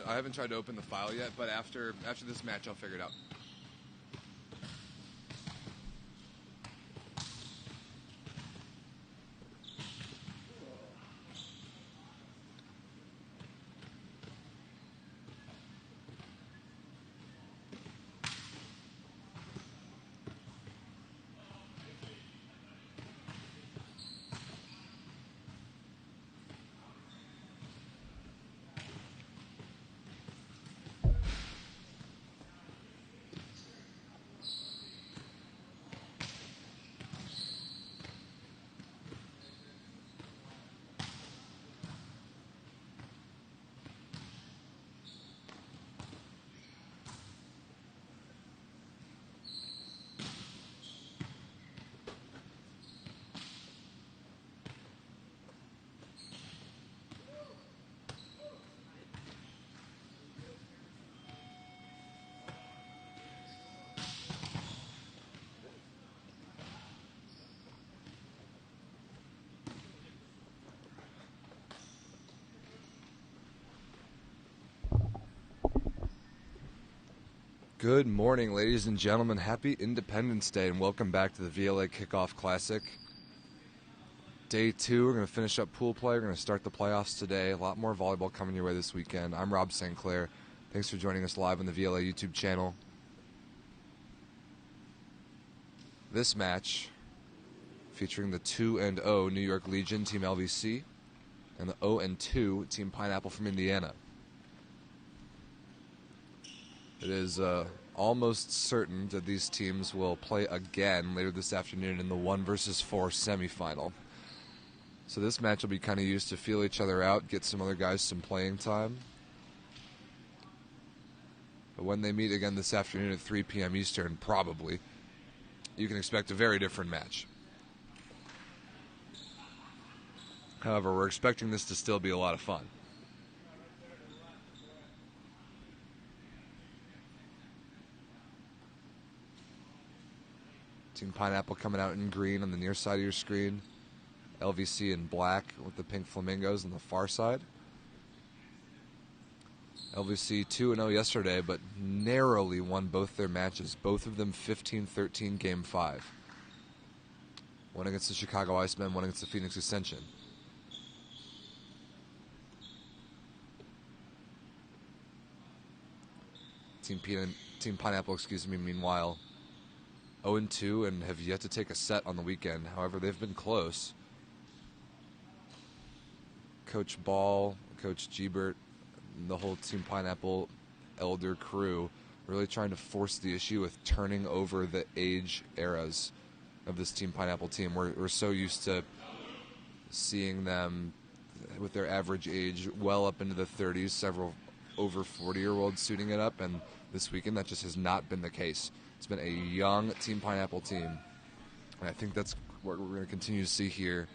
haven't tried to open the file yet, but after this match, I'll figure it out. Good morning, ladies and gentlemen. Happy Independence Day, and welcome back to the VLA Kickoff Classic. Day 2, we're going to finish up pool play. We're going to start the playoffs today. A lot more volleyball coming your way this weekend. I'm Rob St. Clair. Thanks for joining us live on the VLA YouTube channel. This match, featuring the 2-0 New York Legion, Team LVC, and the 0-2 Team Pineapple from Indiana. It is almost certain that these teams will play again later this afternoon in the 1 versus 4 semifinal. So this match will be kind of used to feel each other out, get some other guys some playing time. But when they meet again this afternoon at 3 p.m. Eastern, probably, you can expect a very different match. However, we're expecting this to still be a lot of fun. Team Pineapple coming out in green on the near side of your screen. LVC in black with the pink flamingos on the far side. LVC 2-0 yesterday, but narrowly won both their matches. Both of them 15-13 Game 5. One against the Chicago Icemen, one against the Phoenix Ascension. Team Pineapple, meanwhile, 0-2 and have yet to take a set on the weekend. However, they've been close. Coach Ball, Coach Gebert, and the whole Team Pineapple elder crew really trying to force the issue with turning over the age eras of this Team Pineapple team. We're so used to seeing them with their average age well up into the 30s, several over 40-year-olds suiting it up, and this weekend that just has not been the case. It's been a young Team Pineapple team, and I think that's what we're going to continue to see here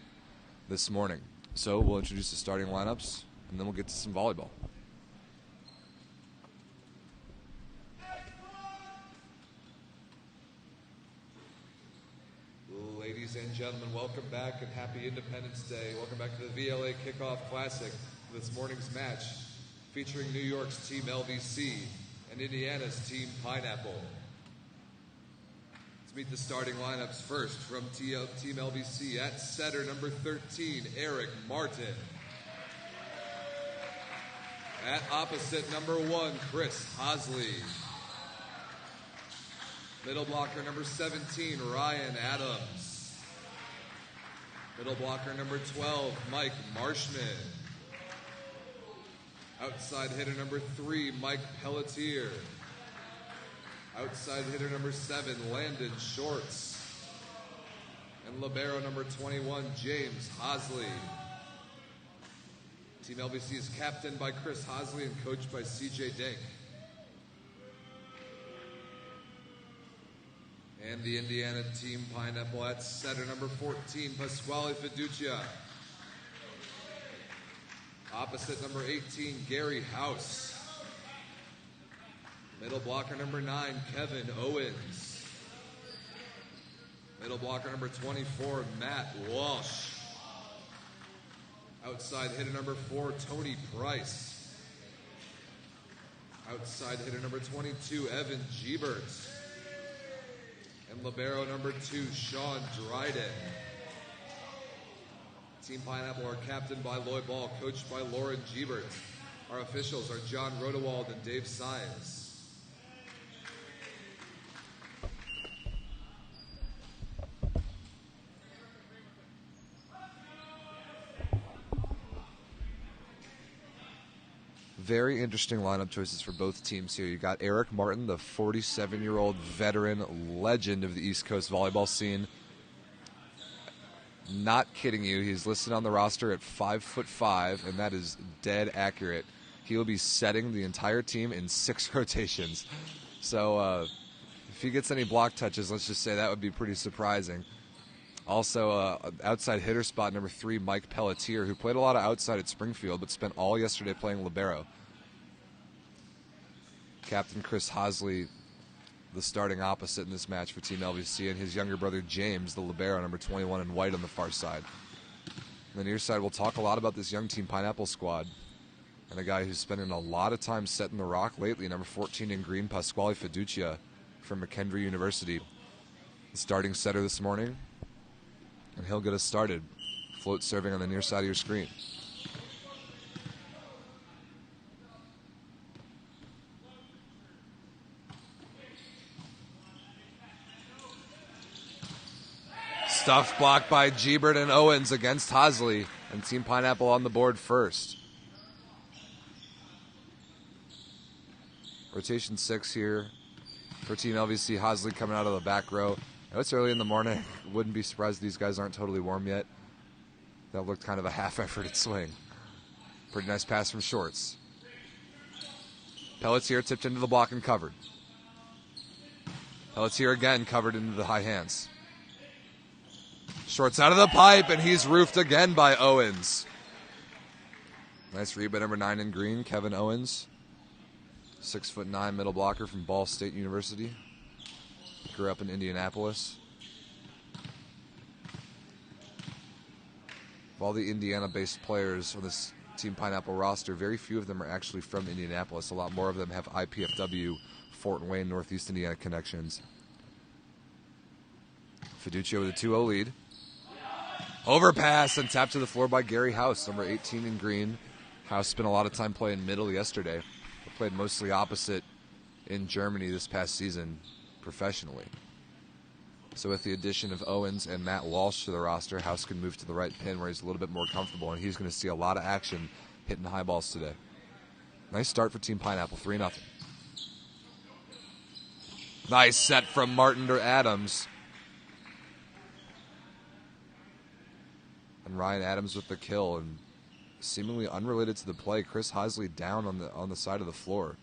this morning. So we'll introduce the starting lineups, and then we'll get to some volleyball. Ladies and gentlemen, welcome back and happy Independence Day. Welcome back to the VLA Kickoff Classic. This morning's match featuring New York's Team LVC and Indiana's Team Pineapple. Meet the starting lineups first from Team LVC at setter number 13, Eric Martin. At opposite number 1, Chris Hosley. Middle blocker number 17, Ryan Adams. Middle blocker number 12, Mike Marshman. Outside hitter number 3, Mike Pelletier. Outside hitter number 7, Landon Shorts. And libero number 21, James Hosley. Team LVC is captained by Chris Hosley and coached by CJ Dink. And the Indiana Team Pineapple at setter number 14, Pasquale Fiducia. Opposite number 18, Gary House. Middle blocker number 9, Kevin Owens. Middle blocker number 24, Matt Walsh. Outside hitter number 4, Tony Price. Outside hitter number 22, Evan Gebert. And libero number 2, Sean Dryden. Team Pineapple are captained by Lloyd Ball, coached by Lauren Gebert. Our officials are John Rodewald and Dave Sides. Very interesting lineup choices for both teams here. You got Eric Martin, the 47-year-old veteran legend of the East Coast volleyball scene. Not kidding you, he's listed on the roster at 5'5", and that is dead accurate. He will be setting the entire team in 6 rotations. So if he gets any block touches, let's just say that would be pretty surprising. Also, outside hitter spot number 3, Mike Pelletier, who played a lot of outside at Springfield, but spent all yesterday playing libero. Captain Chris Hosley, the starting opposite in this match for Team LVC, and his younger brother James, the libero, number 21 in white on the far side. On the near side, we'll talk a lot about this young Team Pineapple squad, and a guy who's spending a lot of time setting the rock lately, number 14 in green, Pasquale Fiducia from McKendree University. The starting setter this morning. And he'll get us started. Float serving on the near side of your screen. Stuff blocked by Gebert and Owens against Hosley. And Team Pineapple on the board first. Rotation 6 here for Team LVC. Hosley coming out of the back row. It's early in the morning. Wouldn't be surprised these guys aren't totally warm yet. That looked kind of a half-efforted swing. Pretty nice pass from Shorts. Pelletier tipped into the block and covered. Pelletier again covered into the high hands. Shorts out of the pipe, and he's roofed again by Owens. Nice read by number 9 in green, Kevin Owens. 6'9" middle blocker from Ball State University. Grew up in Indianapolis. Of all the Indiana-based players on this Team Pineapple roster, very few of them are actually from Indianapolis. A lot more of them have IPFW, Fort Wayne, Northeast Indiana connections. Fiducia with a 2-0 lead. Overpass and tapped to the floor by Gary House, number 18 in green. House spent a lot of time playing middle yesterday. Played mostly opposite in Germany this past season professionally. So with the addition of Owens and Matt Walsh to the roster, House can move to the right pin where he's a little bit more comfortable, and he's going to see a lot of action hitting high balls today. Nice start for Team Pineapple, 3-0. Nice set from Martin to Adams. And Ryan Adams with the kill, and seemingly unrelated to the play, Chris Hosley down on the side of the floor.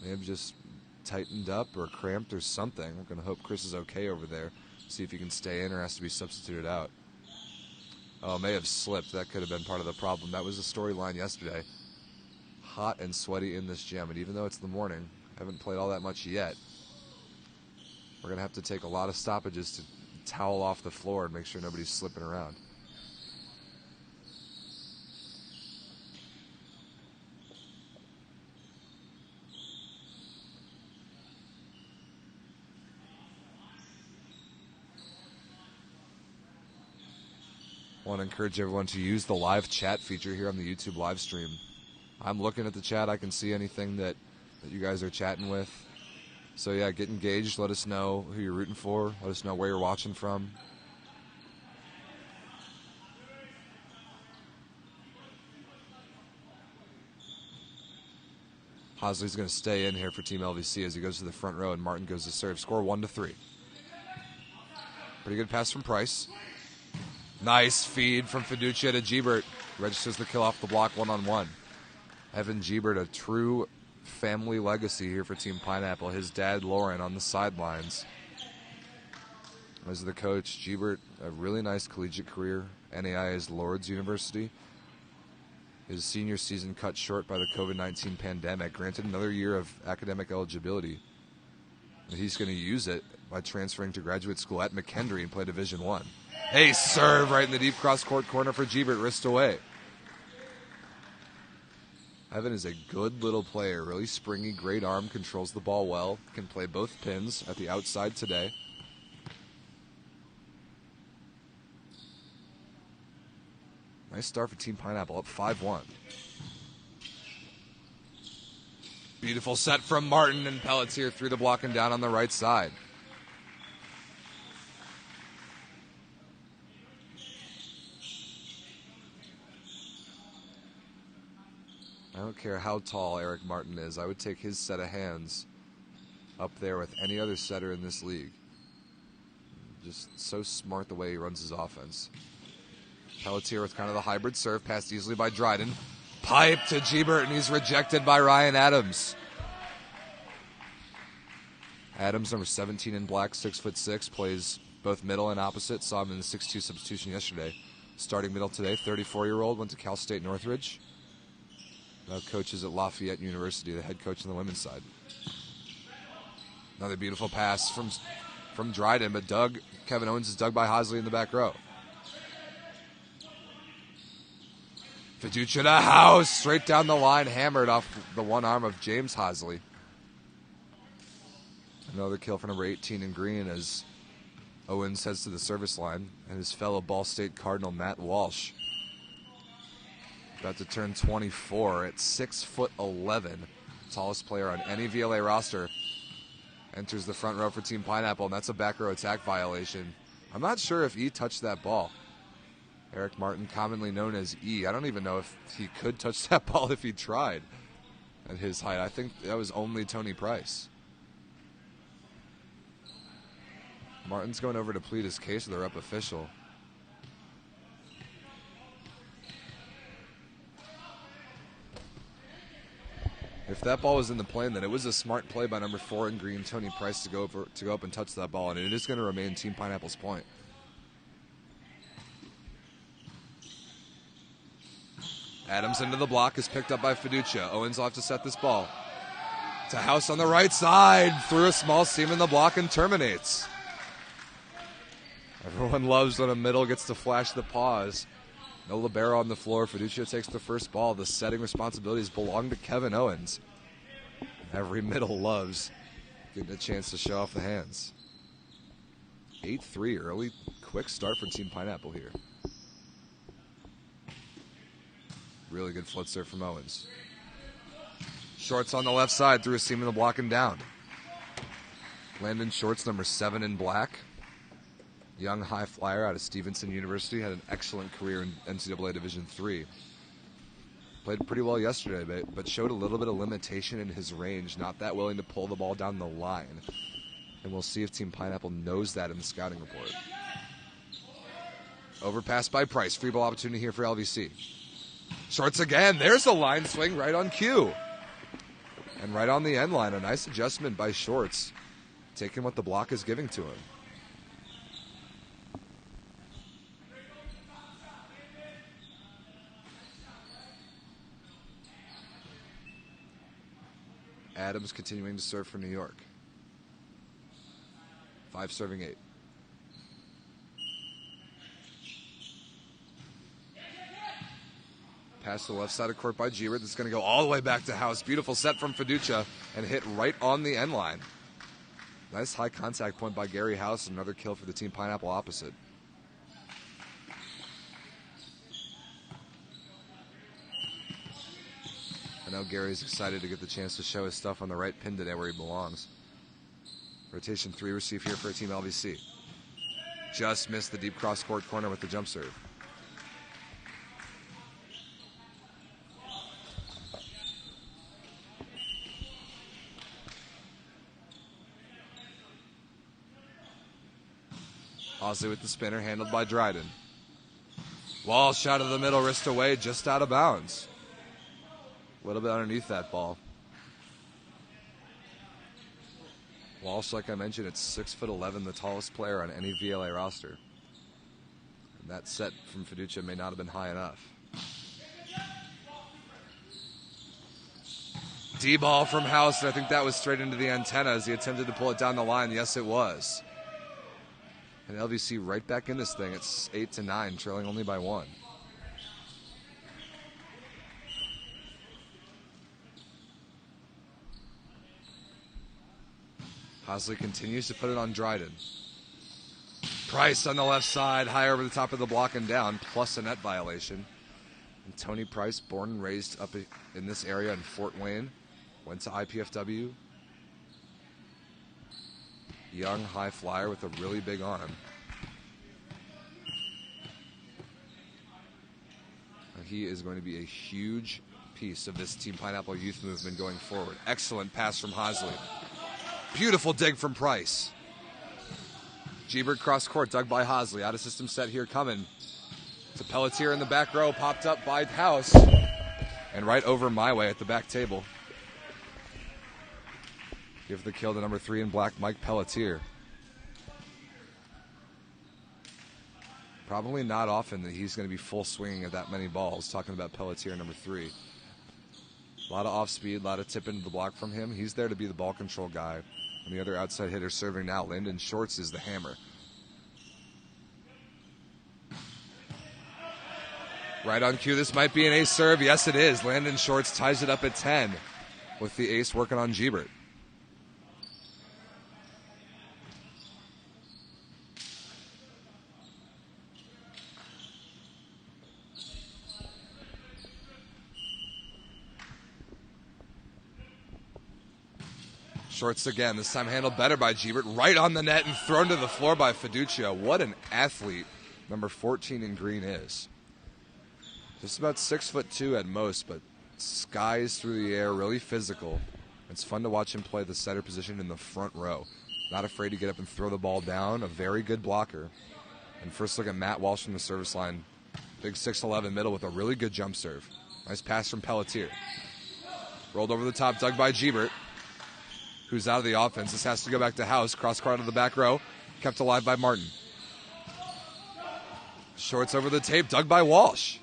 They have just tightened up or cramped or something. We're going to hope Chris is okay over there. See if he can stay in or has to be substituted out. Oh, may have slipped. That could have been part of the problem. That was the storyline yesterday. Hot and sweaty in this gym, and even though it's the morning, haven't played all that much yet. We're going to have to take a lot of stoppages to towel off the floor and make sure nobody's slipping around. I want to encourage everyone to use the live chat feature here on the YouTube live stream. I'm looking at the chat. I can see anything that you guys are chatting with. So, yeah, get engaged. Let us know who you're rooting for. Let us know where you're watching from. Hosley's going to stay in here for Team LVC as he goes to the front row, and Martin goes to serve. Score 1-3. Pretty good pass from Price. Nice feed from Fiducia to Gebert. Registers the kill off the block, 1-on-1. Evan Gebert, a true family legacy here for Team Pineapple. His dad, Lauren, on the sidelines. As the coach, Gebert, a really nice collegiate career. NAIA's Lourdes University. His senior season cut short by the COVID-19 pandemic. Granted another year of academic eligibility. And he's going to use it by transferring to graduate school at McKendree and play Division I. Ace serve right in the deep cross-court corner for Gebert, wrist away. Evan is a good little player, really springy, great arm, controls the ball well, can play both pins at the outside today. Nice start for Team Pineapple, up 5-1. Beautiful set from Martin, and Pelletier through the block and down on the right side. I don't care how tall Eric Martin is. I would take his set of hands up there with any other setter in this league. Just so smart the way he runs his offense. Pelletier with kind of the hybrid serve, passed easily by Dryden. Pipe to Gebert, and he's rejected by Ryan Adams. Adams, number 17 in black, 6'6", plays both middle and opposite. Saw him in the 6-2 substitution yesterday. Starting middle today, 34-year-old, went to Cal State Northridge. Now coaches at Lafayette University, the head coach on the women's side. Another beautiful pass from Dryden, but Kevin Owens is dug by Hosley in the back row. Fiducia to House, straight down the line, hammered off the one arm of James Hosley. Another kill for number 18 in green as Owens heads to the service line, and his fellow Ball State Cardinal Matt Walsh, about to turn 24 at 6'11", tallest player on any VLA roster, enters the front row for Team Pineapple, and that's a back row attack violation. I'm not sure if E touched that ball. Eric Martin, commonly known as E. I don't even know if he could touch that ball if he tried at his height. I think that was only Tony Price. Martin's going over to plead his case with the rep official. If that ball was in the plane, then it was a smart play by number 4 in green, Tony Price, to go up and touch that ball, and it is going to remain Team Pineapple's point. Adams into the block is picked up by Fiducia. Owens will have to set this ball. To House on the right side, through a small seam in the block and terminates. Everyone loves when a middle gets to flash the pause. No libero on the floor. Fiducia takes the first ball. The setting responsibilities belong to Kevin Owens. Every middle loves getting a chance to show off the hands. 8-3, early, quick start for Team Pineapple here. Really good float serve from Owens. Shorts on the left side, through a seam in the block and down. Landon Shorts, number 7 in black. Young high flyer out of Stevenson University, had an excellent career in NCAA Division III. Played pretty well yesterday, but showed a little bit of limitation in his range, not that willing to pull the ball down the line. And we'll see if Team Pineapple knows that in the scouting report. Overpass by Price, free ball opportunity here for LVC. Shorts again, there's a line swing right on cue. And right on the end line, a nice adjustment by Shorts, taking what the block is giving to him. Adams continuing to serve for New York. 5 serving 8. Pass to the left side of court by Gebert. That's going to go all the way back to House. Beautiful set from Fiducia and hit right on the end line. Nice high contact point by Gary House. Another kill for the Team Pineapple opposite. I know Gary's excited to get the chance to show his stuff on the right pin today where he belongs. Rotation 3 receive here for Team LVC. Just missed the deep cross court corner with the jump serve. Hosley with the spinner, handled by Dryden. Walsh out of the middle, wrist away, just out of bounds. A little bit underneath that ball. Walsh, like I mentioned, it's 6'11", the tallest player on any VLA roster. And that set from Fiducia may not have been high enough. D-ball from House, and I think that was straight into the antenna as he attempted to pull it down the line. Yes, it was. And LVC right back in this thing. It's 8-9, trailing only by 1. Hosley continues to put it on Dryden. Price on the left side, high over the top of the block and down, plus a net violation. And Tony Price, born and raised up in this area in Fort Wayne, went to IPFW. Young high flyer with a really big arm. He is going to be a huge piece of this Team Pineapple youth movement going forward. Excellent pass from Hosley. Beautiful dig from Price. Gebert cross court, dug by Hosley. Out of system set here coming to Pelletier in the back row, popped up by House. And right over my way at the back table. Give the kill to number 3 in black, Mike Pelletier. Probably not often that he's going to be full swinging at that many balls, talking about Pelletier, number 3. A lot of off speed, a lot of tip into the block from him. He's there to be the ball control guy. And the other outside hitter serving now, Landon Shorts, is the hammer. Right on cue, this might be an ace serve. Yes, it is. Landon Shorts ties it up at 10 with the ace working on Gebert. Shorts again, this time handled better by Gebert. Right on the net and thrown to the floor by Fiducia. What an athlete number 14 in green is. Just about 6'2" at most, but skies through the air, really physical. It's fun to watch him play the center position in the front row. Not afraid to get up and throw the ball down. A very good blocker. And first look at Matt Walsh from the service line. Big 6'11" middle with a really good jump serve. Nice pass from Pelletier. Rolled over the top, dug by Gebert, who's out of the offense. This has to go back to House. Cross court to the back row. Kept alive by Martin. Shorts over the tape, dug by Walsh.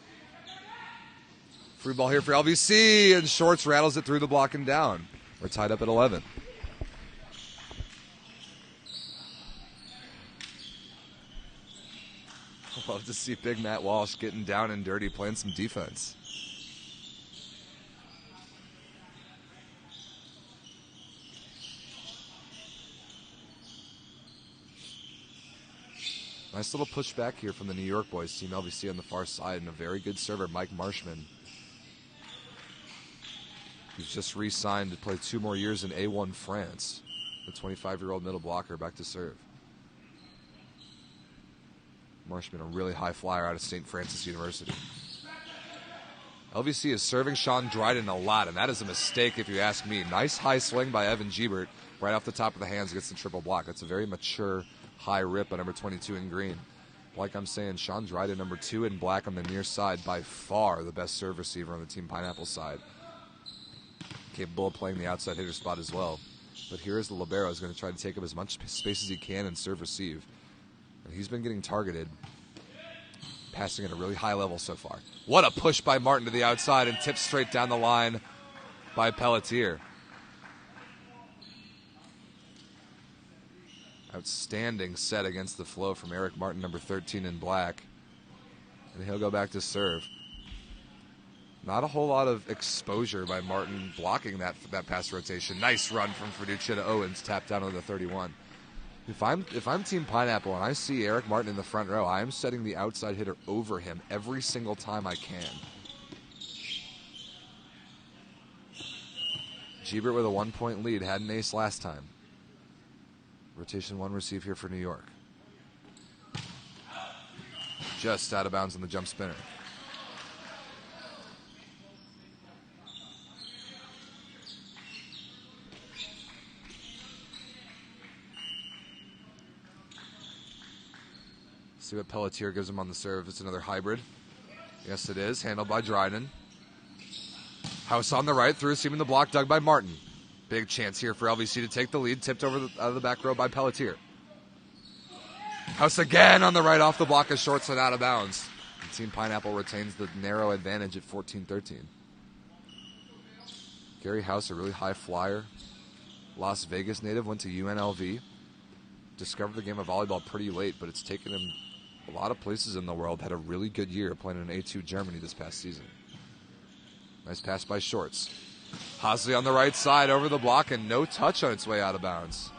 Free ball here for LVC, and Shorts rattles it through the block and down. We're tied up at 11. Love to see big Matt Walsh getting down and dirty, playing some defense. Nice little pushback here from the New York boys. Team LVC on the far side, and a very good server, Mike Marshman. He's just re-signed to play 2 more years in A1 France. The 25-year-old middle blocker back to serve. Marshman, a really high flyer out of St. Francis University. LVC is serving Sean Dryden a lot, and that is a mistake if you ask me. Nice high swing by Evan Gebert right off the top of the hands, gets the triple block. That's a very mature high rip by number 22 in green. Like I'm saying, Sean Dryden, number 2 in black on the near side, by far the best serve receiver on the Team Pineapple side. Capable of playing the outside hitter spot as well. But here is the libero. He's going to try to take up as much space as he can and serve receive. And he's been getting targeted, passing at a really high level so far. What a push by Martin to the outside and tipped straight down the line by Pelletier. Outstanding set against the flow from Eric Martin, number 13 in black. And he'll go back to serve. Not a whole lot of exposure by Martin blocking that pass rotation. Nice run from Fiducia to Owens, tapped down on the 31. If I'm Team Pineapple and I see Eric Martin in the front row, I am setting the outside hitter over him every single time I can. Gebert with a 1-point lead, had an ace last time. Rotation 1 receive here for New York. Just out of bounds on the jump spinner. See what Pelletier gives him on the serve. It's another hybrid. Yes, it is. Handled by Dryden. House on the right, through seaming the block, dug by Martin. Big chance here for LVC to take the lead. Tipped over out of the back row by Pelletier. House again on the right, off the block of Shorts and out of bounds. And Team Pineapple retains the narrow advantage at 14-13. Gary House, a really high flyer. Las Vegas native, went to UNLV. Discovered the game of volleyball pretty late, but it's taken him a lot of places in the world. Had a really good year playing in A2 Germany this past season. Nice pass by Shorts. Hosley on the right side over the block, and no touch on its way out of bounds.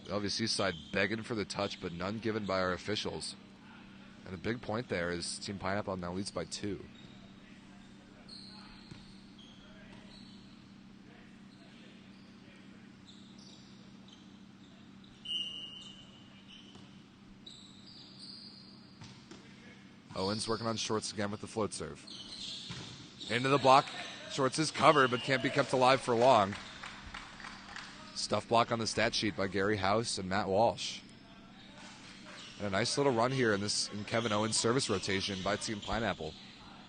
LVC side begging for the touch, but none given by our officials. And a big point there is Team Pineapple now leads by 2. Owens working on Shorts again with the float serve. Into the block. Shorts is covered, but can't be kept alive for long. Stuff block on the stat sheet by Gary House and Matt Walsh. And a nice little run here in Kevin Owens' service rotation by Team Pineapple.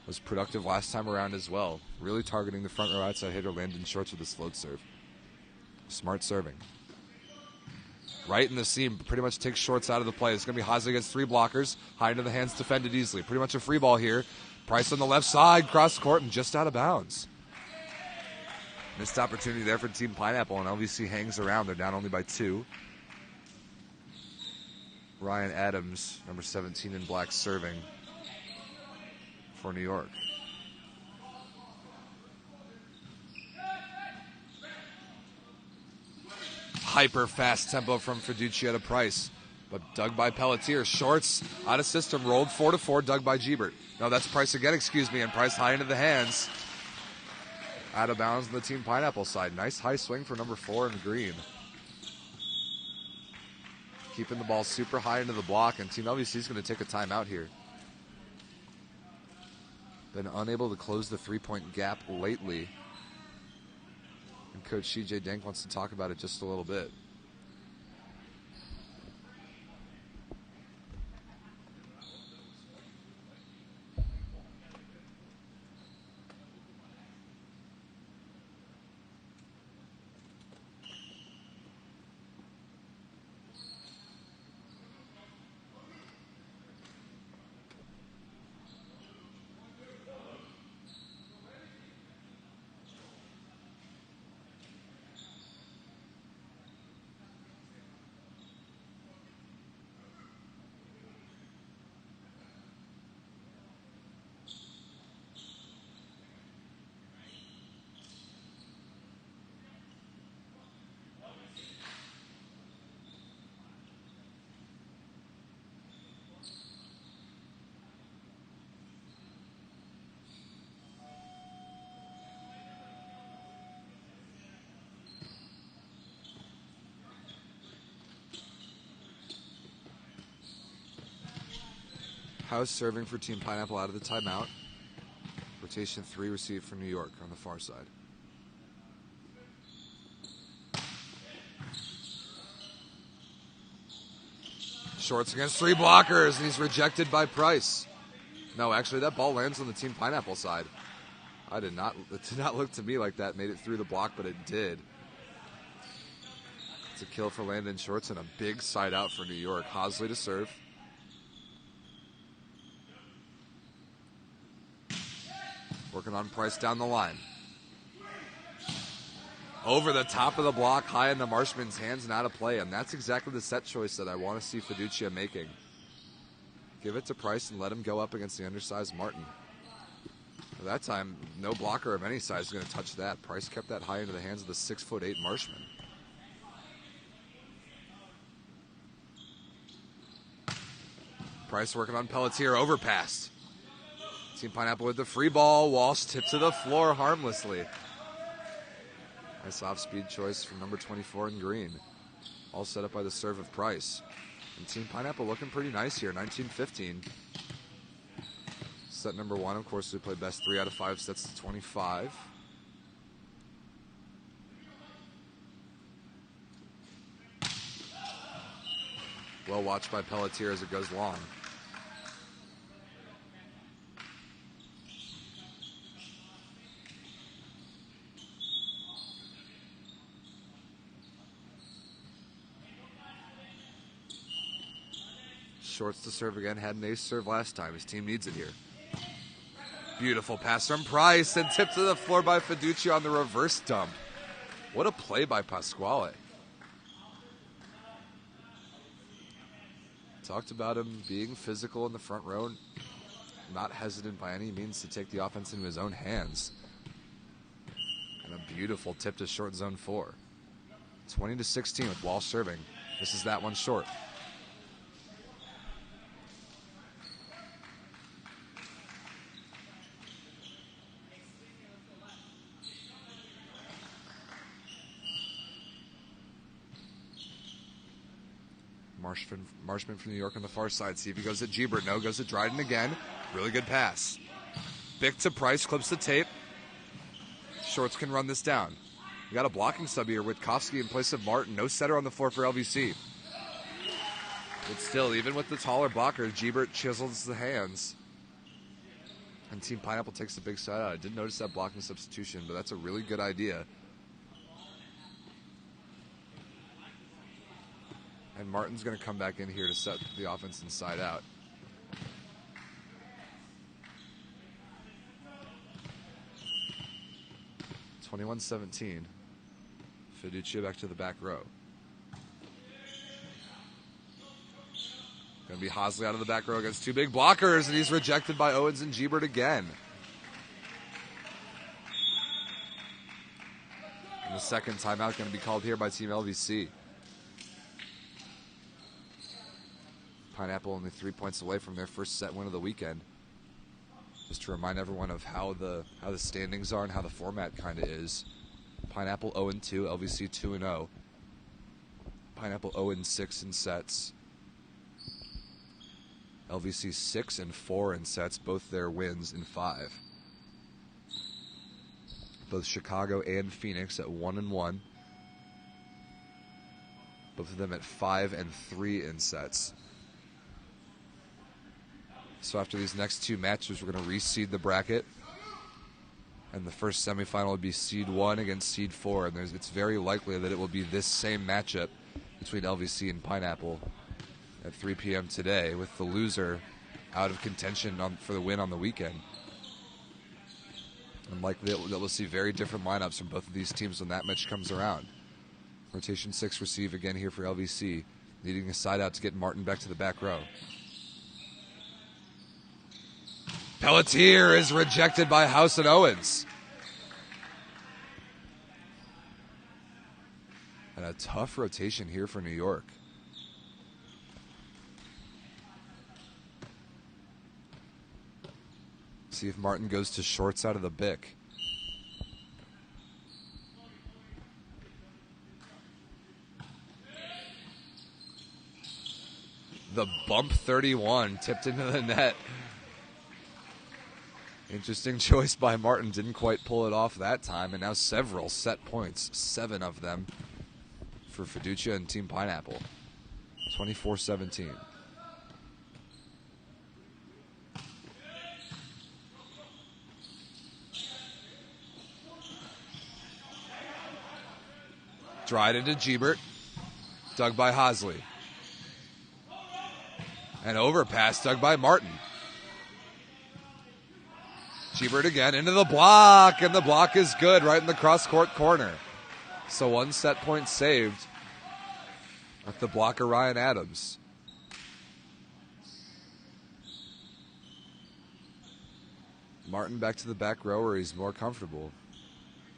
Was productive last time around as well. Really targeting the front row outside hitter Landon Shorts with his float serve. Smart serving. Right in the seam, pretty much takes Shorts out of the play. It's going to be Haase against 3 blockers. High into the hands, defended easily. Pretty much a free ball here. Price on the left side, cross court, and just out of bounds. Missed opportunity there for Team Pineapple, and LVC hangs around. They're down only by 2. Ryan Adams, number 17 in black, serving for New York. Hyper fast tempo from Fiducia to Price, but dug by Pelletier. Shorts out of system, rolled 4-4, dug by Gebert. No, that's Price again, excuse me, and Price high into the hands. Out of bounds on the Team Pineapple side. Nice high swing for number 4 in green. Keeping the ball super high into the block, and Team LVC is going to take a timeout here. Been unable to close the 3-point gap lately. And Coach CJ Denk wants to talk about it just a little bit. House serving for Team Pineapple out of the timeout. Rotation 3 received from New York on the far side. Shorts against 3 blockers, and he's rejected by Price. No, actually, that ball lands on the Team Pineapple side. It did not look to me like that made it through the block, but it did. It's a kill for Landon Shorts and a big side out for New York. Haase to serve. Working on Price down the line. Over the top of the block, high into Marshman's hands and out of play. And that's exactly the set choice that I want to see Fiducia making. Give it to Price and let him go up against the undersized Martin. At that time, no blocker of any size is going to touch that. Price kept that high into the hands of the 6'8" Marshman. Price working on Pelletier, overpassed. Team Pineapple with the free ball. Walsh tipped to the floor harmlessly. Nice off-speed choice from number 24 in green. All set up by the serve of Price. And Team Pineapple looking pretty nice here, 19-15. Set number 1, of course, we played best 3 out of 5 sets to 25. Well watched by Pelletier as it goes long. Shorts to serve again. Had an ace serve last time. His team needs it here. Beautiful pass from Price and tipped to the floor by Fiducia on the reverse dump. What a play by Pasquale. Talked about him being physical in the front row. Not hesitant by any means to take the offense into his own hands. And a beautiful tip to short zone 4. 20-16 with Walsh serving. This is that one short. Marshman from New York on the far side. See if he goes at Gebert. No, goes at Dryden again. Really good pass. Bick to Price, clips the tape. Shorts can run this down. We got a blocking sub here. Witkowski in place of Martin. No setter on the floor for LVC. But still, even with the taller blocker, Gebert chisels the hands. And Team Pineapple takes the big side out. I didn't notice that blocking substitution, but that's a really good idea. And Martin's going to come back in here to set the offense inside out. (21-17). Fiducia back to the back row. Going to be Hosley out of the back row against two big blockers, and he's rejected by Owens and Gebert again. And the second timeout going to be called here by Team LVC. Pineapple only 3 points away from their first set win of the weekend. Just to remind everyone of how the standings are and how the format kind of is. Pineapple 0-2, LVC 2-0. Pineapple 0-6 in sets. LVC 6-4 in sets, both their wins in 5. Both Chicago and Phoenix at 1-1. Both of them at 5-3 in sets. So after these next two matches, we're going to reseed the bracket. And the first semifinal would be seed 1 against seed 4. And it's very likely that it will be this same matchup between LVC and Pineapple at 3 p.m. today, with the loser out of contention for the win on the weekend. And likely that we'll see very different lineups from both of these teams when that match comes around. Rotation 6 receive again here for LVC, needing a side out to get Martin back to the back row. Pelletier is rejected by House and Owens. And a tough rotation here for New York. See if Martin goes to shorts out of the Bick. The bump 31 tipped into the net. Interesting choice by Martin. Didn't quite pull it off that time. And now several set points. 7 of them for Fiducia and Team Pineapple. 24-17. Dryden to Gebert. Dug by Hosley. And overpass dug by Martin. Gebert again into the block, and the block is good right in the cross-court corner. So 1 set point saved with the blocker Ryan Adams. Martin back to the back row where he's more comfortable.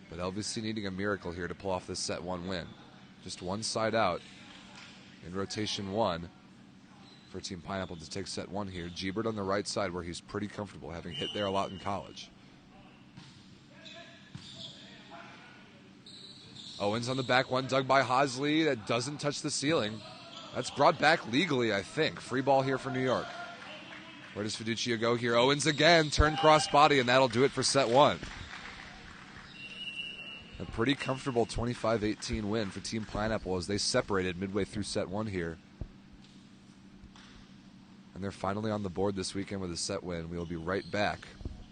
But LVC needing a miracle here to pull off this set 1 win. Just 1 side out in rotation 1 for Team Pineapple to take set 1 here. Gebert on the right side where he's pretty comfortable, having hit there a lot in college. Owens on the back one, dug by Hosley. That doesn't touch the ceiling. That's brought back legally, I think. Free ball here for New York. Where does Fiducia go here? Owens again, turn cross body, and that'll do it for set 1. A pretty comfortable 25-18 win for Team Pineapple as they separated midway through set 1 here. And they're finally on the board this weekend with a set win. We will be right back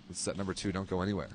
with set number 2. Don't go anywhere.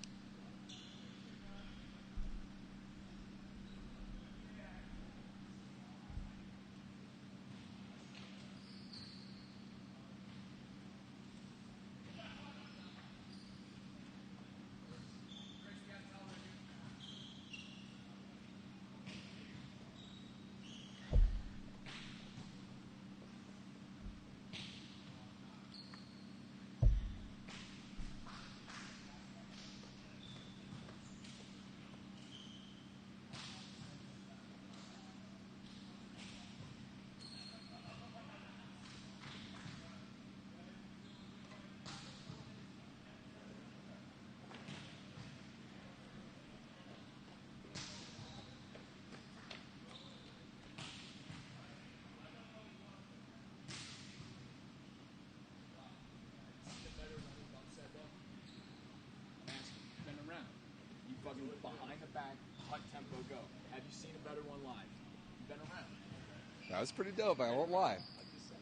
Go. Have you seen a better one live? You've been around. That was pretty dope, I won't lie. I'm just saying.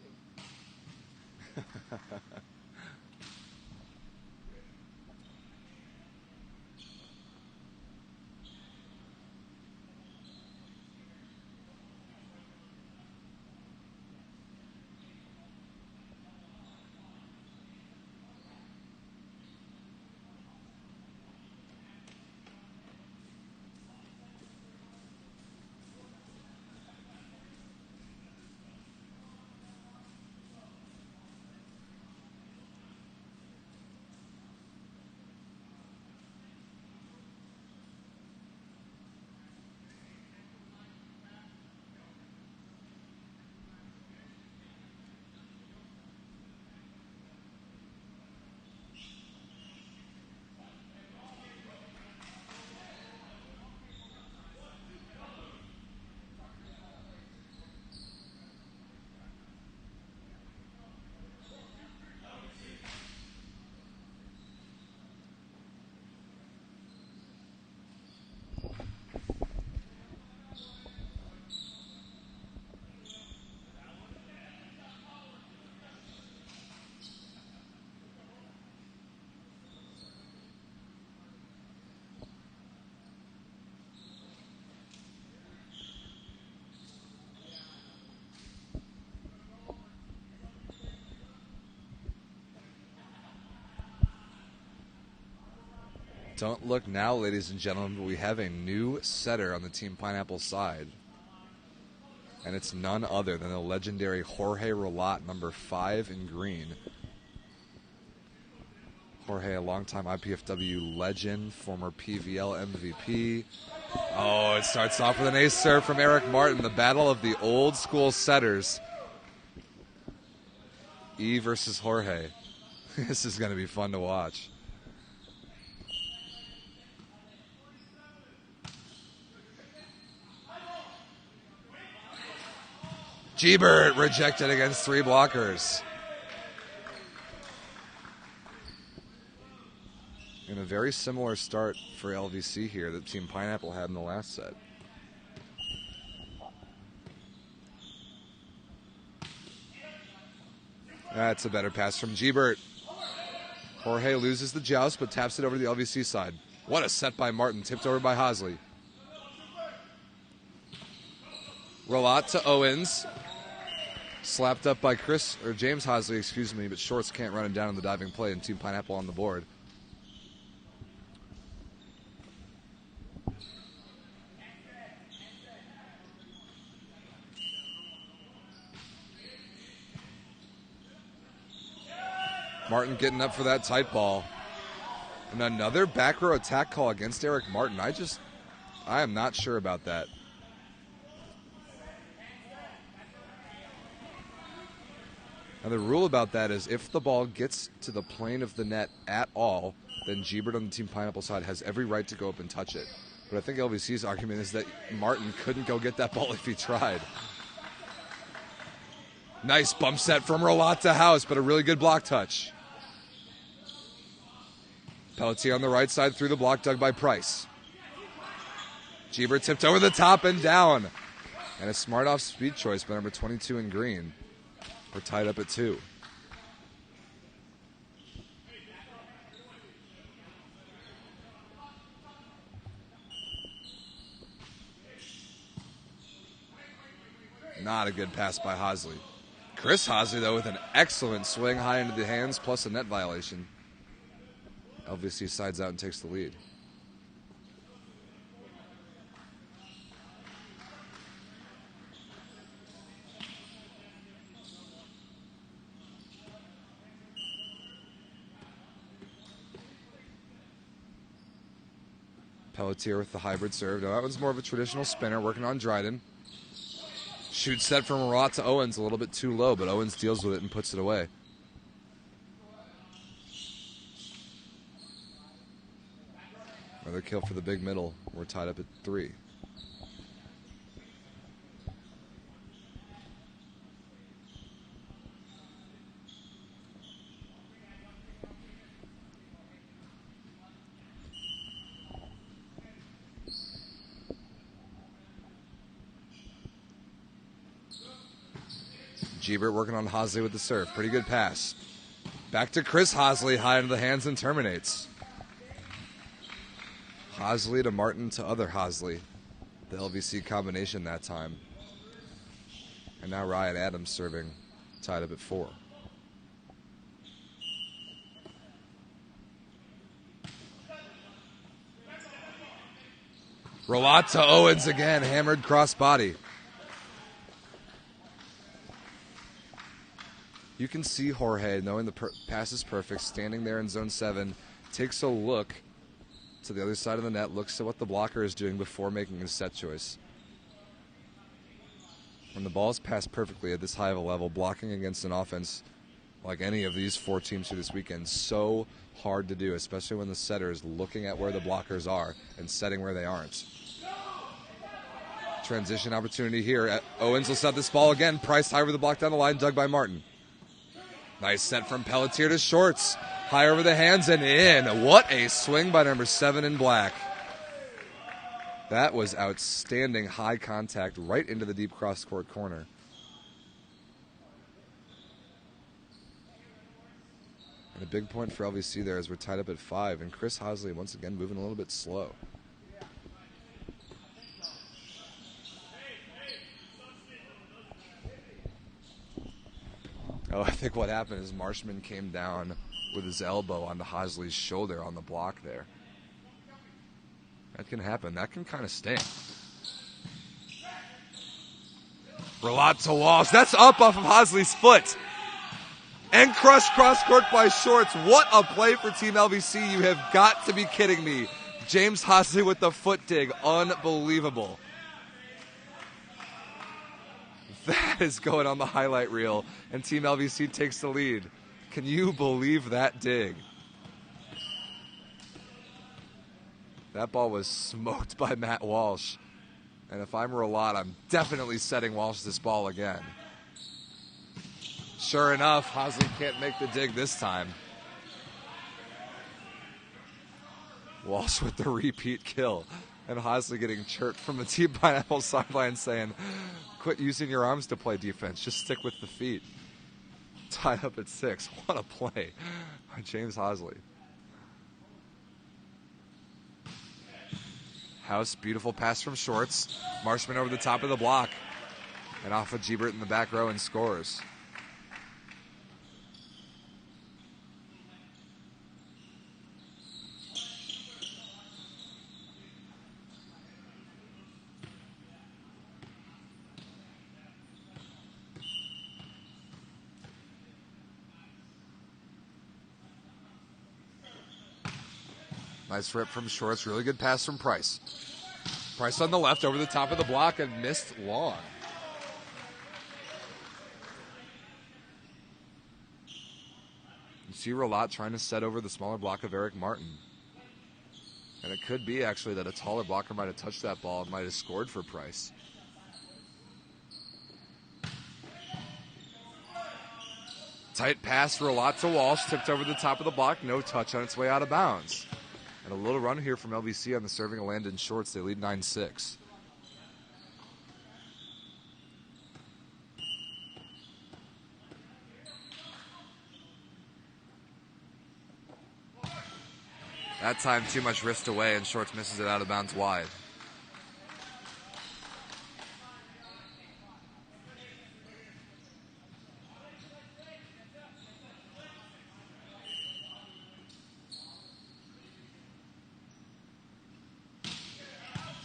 Don't look now, ladies and gentlemen, but we have a new setter on the Team Pineapple side. And it's none other than the legendary Jorge Rolat, number 5 in green. Jorge, a longtime IPFW legend, former PVL MVP. Oh, it starts off with an ace serve from Eric Martin, the battle of the old school setters. E versus Jorge. This is going to be fun to watch. Gebert rejected against 3 blockers. And a very similar start for LVC here that Team Pineapple had in the last set. That's a better pass from Gebert. Jorge loses the joust but taps it over to the LVC side. What a set by Martin, tipped over by Hosley. Rolat to Owens. Slapped up by James Hosley, excuse me, but Shorts can't run him down in the diving play, and Team Pineapple on the board. Martin getting up for that tight ball. And another back row attack call against Eric Martin. I am not sure about that. Now the rule about that is if the ball gets to the plane of the net at all, then Gebert on the Team Pineapple side has every right to go up and touch it. But I think LVC's argument is that Martin couldn't go get that ball if he tried. Nice bump set from Rolat to House, but a really good block touch. Pelletier on the right side through the block, dug by Price. Gebert tipped over the top and down. And a smart off-speed choice by number 22 in green. We're tied up at 2. Not a good pass by Hosley. Chris Hosley, though, with an excellent swing high into the hands plus a net violation. LVC sides out and takes the lead. Pelletier with the hybrid serve. Now that one's more of a traditional spinner, working on Dryden. Shoot set from Rolat to Owens, a little bit too low, but Owens deals with it and puts it away. Another kill for the big middle. We're tied up at 3. Gebert working on Hosley with the serve. Pretty good pass. Back to Chris Hosley, high into the hands and terminates. Hosley to Martin to other Hosley. The LVC combination that time. And now Ryan Adams serving, tied up at 4. Rolat to Owens again, hammered crossbody. You can see Jorge, knowing the pass is perfect, standing there in zone 7, takes a look to the other side of the net, looks at what the blocker is doing before making his set choice. When the ball is passed perfectly at this high of a level, blocking against an offense like any of these 4 teams here this weekend, so hard to do, especially when the setter is looking at where the blockers are and setting where they aren't. Transition opportunity here. Owens will set this ball again. Price high over the block down the line, dug by Martin. Nice set from Pelletier to Shorts. High over the hands and in. What a swing by number 7 in black. That was outstanding high contact right into the deep cross-court corner. And a big point for LVC there as we're tied up at 5. And Chris Hosley once again moving a little bit slow. Oh, I think what happened is Marshman came down with his elbow onto Hosley's shoulder on the block there. That can happen. That can kind of sting. Rolat to Walsh. That's up off of Hosley's foot. And crushed cross-court by Shorts. What a play for Team LVC. You have got to be kidding me. James Hosley with the foot dig. Unbelievable. That is going on the highlight reel, and Team LVC takes the lead. Can you believe that dig? That ball was smoked by Matt Walsh. And if I'm Rolat, I'm definitely setting Walsh this ball again. Sure enough, Hosley can't make the dig this time. Walsh with the repeat kill. And Hosley getting chirped from the Team Pineapple sideline saying, quit using your arms to play defense. Just stick with the feet. Tied up at 6. What a play by James Hosley. House, beautiful pass from Shorts. Marshman over the top of the block. And off of Gebert in the back row and scores. Nice rip from Shorts. Really good pass from Price. Price on the left over the top of the block and missed long. You see Rolat trying to set over the smaller block of Eric Martin. And it could be actually that a taller blocker might have touched that ball and might have scored for Price. Tight pass for Rolat to Walsh. Tipped over the top of the block. No touch on its way out of bounds. And a little run here from LVC on the serving of Landon Shorts. They lead 9-6. That time too much wrist away and Shorts misses it out of bounds wide.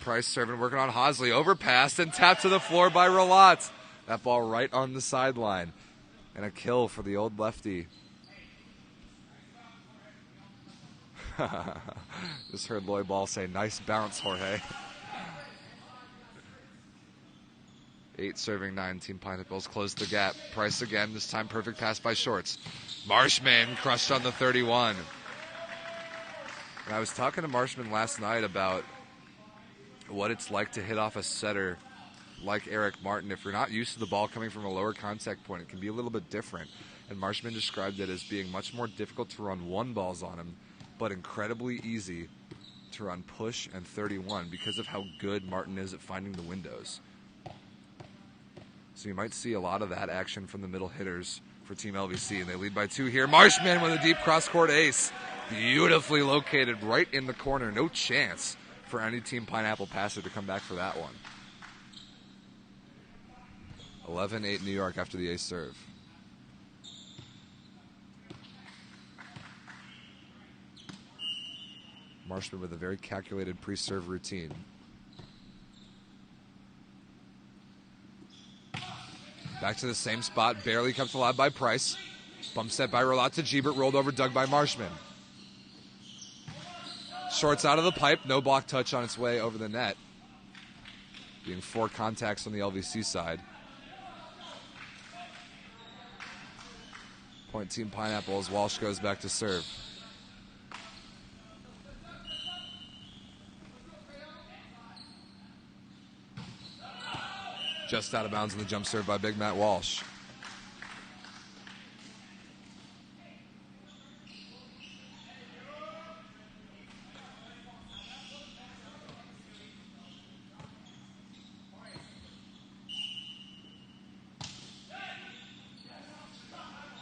Price serving, working on Hosley. Overpassed and tapped to the floor by Rolat. That ball right on the sideline. And a kill for the old lefty. Just heard Lloyd Ball say, nice bounce, Jorge. 8 serving, 9 Team Pineapples. Close the gap. Price again, this time perfect pass by Shorts. Marshman crushed on the 31. And I was talking to Marshman last night about what it's like to hit off a setter like Eric Martin. If you're not used to the ball coming from a lower contact point, it can be a little bit different. And Marshman described it as being much more difficult to run one balls on him, but incredibly easy to run push and 31 because of how good Martin is at finding the windows. So you might see a lot of that action from the middle hitters for Team LVC, and they lead by 2 here. Marshman with a deep cross-court ace. Beautifully located right in the corner. No chance for any Team Pineapple passer to come back for that one. 11-8 New York after the ace serve. Marshman with a very calculated pre-serve routine. Back to the same spot, barely kept alive by Price. Bump set by Rolat to Gebert, rolled over, dug by Marshman. Shorts out of the pipe, no block touch on its way over the net. Being 4 contacts on the LVC side. Point Team Pineapple as Walsh goes back to serve. Just out of bounds in the jump serve by Big Matt Walsh.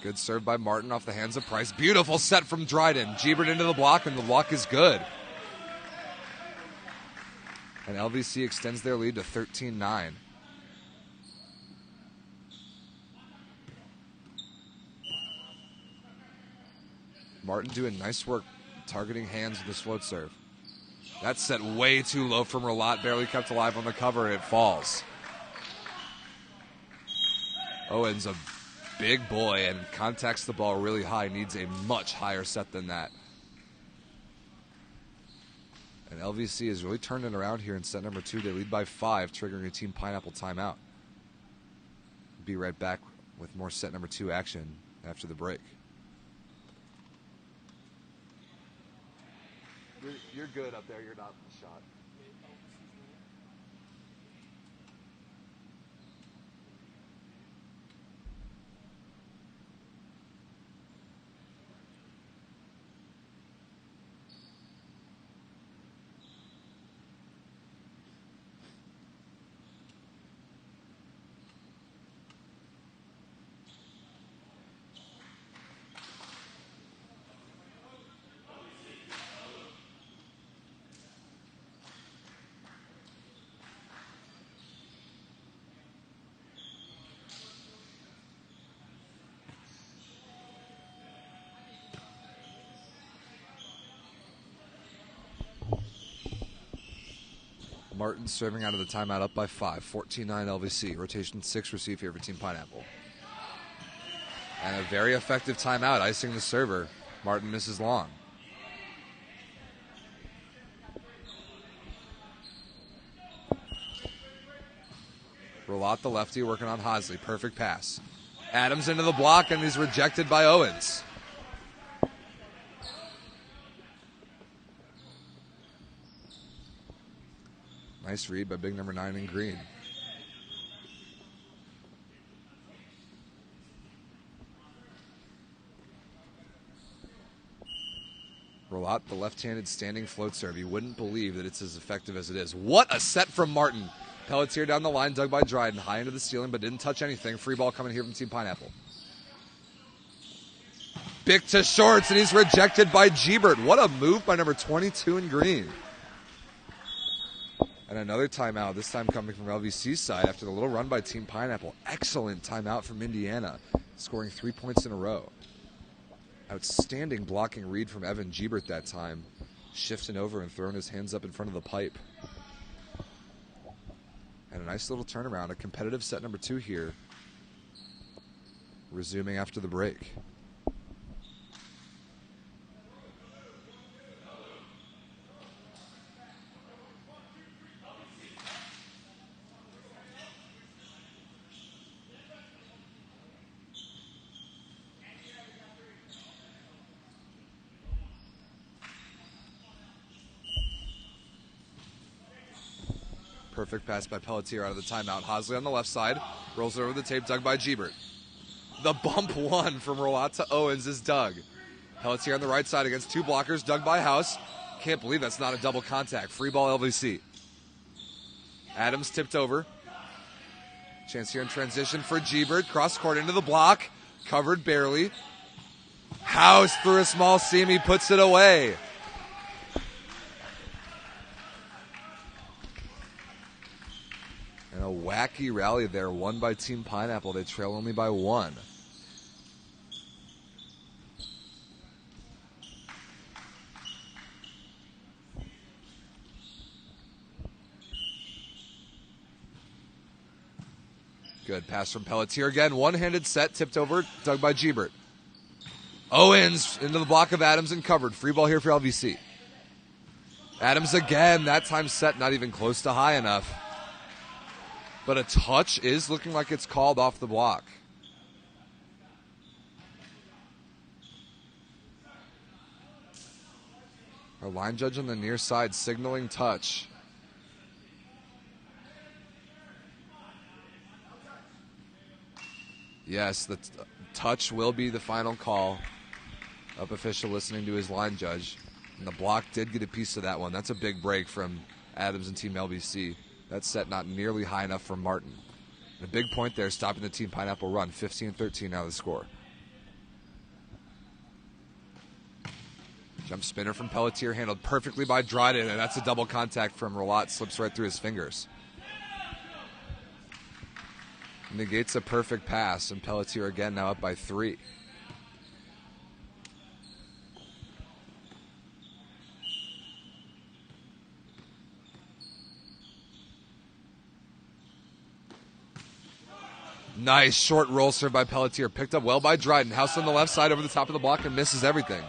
Good serve by Martin off the hands of Price. Beautiful set from Dryden. Gebert into the block, and the block is good. And LVC extends their lead to 13-9. Martin doing nice work targeting hands with this float serve. That's set way too low from Rolat, barely kept alive on the cover, and it falls. Owens, a big boy, and contacts the ball really high, needs a much higher set than that. And LVC is really turning it around here in set number 2. They lead by 5, triggering a Team Pineapple timeout. Be right back with more set number 2 action after the break. You're good up there. You're not in the shot. Martin serving out of the timeout up by 5. 14-9 LVC. Rotation 6 receive here for Team Pineapple. And a very effective timeout, icing the server. Martin misses long. Rolat, the lefty, working on Hosley. Perfect pass. Adams into the block, and he's rejected by Owens. Nice read by big number 9 in green. Rolat, the left-handed standing float serve. You wouldn't believe that it's as effective as it is. What a set from Martin. Pelletier down the line, dug by Dryden. High into the ceiling, but didn't touch anything. Free ball coming here from Team Pineapple. Big to shorts, and he's rejected by Gebert. What a move by number 22 in green. And another timeout, this time coming from LVC's side after the little run by Team Pineapple. Excellent timeout from Indiana, scoring 3 points in a row. Outstanding blocking read from Evan Gebert that time, shifting over and throwing his hands up in front of the pipe. And a nice little turnaround, a competitive set number 2 here, resuming after the break. Perfect pass by Pelletier out of the timeout. Hosley on the left side. Rolls it over the tape, dug by Gebert. The bump one from Rolat to Owens is dug. Pelletier on the right side against 2 blockers, dug by House. Can't believe that's not a double contact. Free ball LVC. Adams tipped over. Chance here in transition for Gebert. Cross court into the block. Covered barely. House through a small seam. He puts it away. And a wacky rally there. Won by Team Pineapple. They trail only by 1. Good pass from Pelletier again. One-handed set, tipped over, dug by Gebert. Owens into the block of Adams and covered. Free ball here for LVC. Adams again, that time set not even close to high enough. But a touch is looking like it's called off the block. Our line judge on the near side signaling touch. Yes, the touch will be the final call. Up official listening to his line judge. And the block did get a piece of that one. That's a big break from Adams and Team LVC. That set not nearly high enough for Martin. And a big point there, stopping the Team Pineapple run. 15-13 now the score. Jump spinner from Pelletier, handled perfectly by Dryden, and that's a double contact from Rolat. Slips right through his fingers. Negates a perfect pass, and Pelletier again now up by 3. Nice short roll serve by Pelletier. Picked up well by Dryden. House on the left side over the top of the block and misses everything.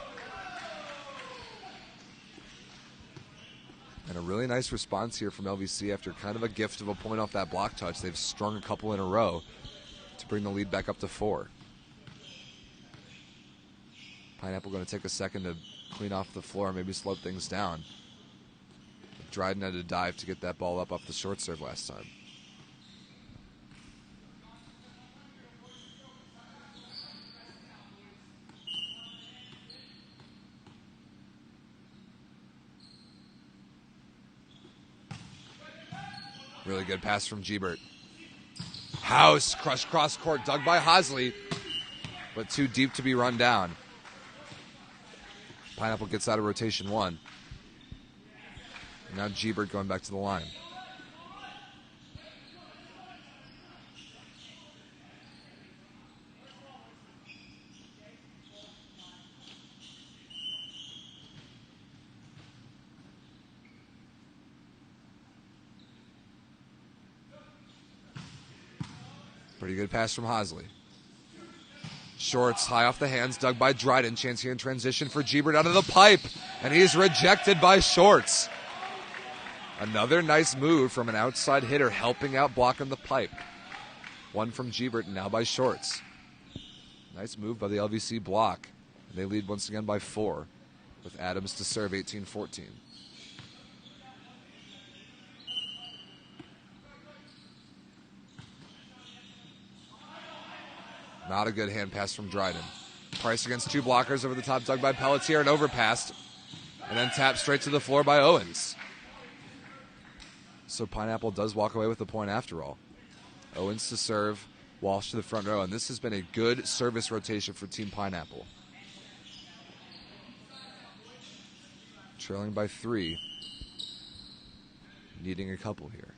And a really nice response here from LVC after kind of a gift of a point off that block touch. They've strung a couple in a row to bring the lead back up to 4. Pineapple going to take a second to clean off the floor, maybe slow things down. Dryden had to dive to get that ball up off the short serve last time. Really good pass from Gebert. House, crushed cross court, dug by Hosley, but too deep to be run down. Pineapple gets out of rotation 1. Now Gebert going back to the line. Pretty good pass from Hosley. Shorts high off the hands, dug by Dryden. Chance here in transition for Gebert out of the pipe, and he's rejected by Shorts. Another nice move from an outside hitter, helping out blocking the pipe. One from Gebert, and now by Shorts. Nice move by the LVC block. They lead once again by 4, with Adams to serve 18-14. Not a good hand pass from Dryden. Price against 2 blockers over the top, dug by Pelletier and overpassed. And then tapped straight to the floor by Owens. So Pineapple does walk away with the point after all. Owens to serve, Walsh to the front row. And this has been a good service rotation for Team Pineapple. Trailing by 3. Needing a couple here.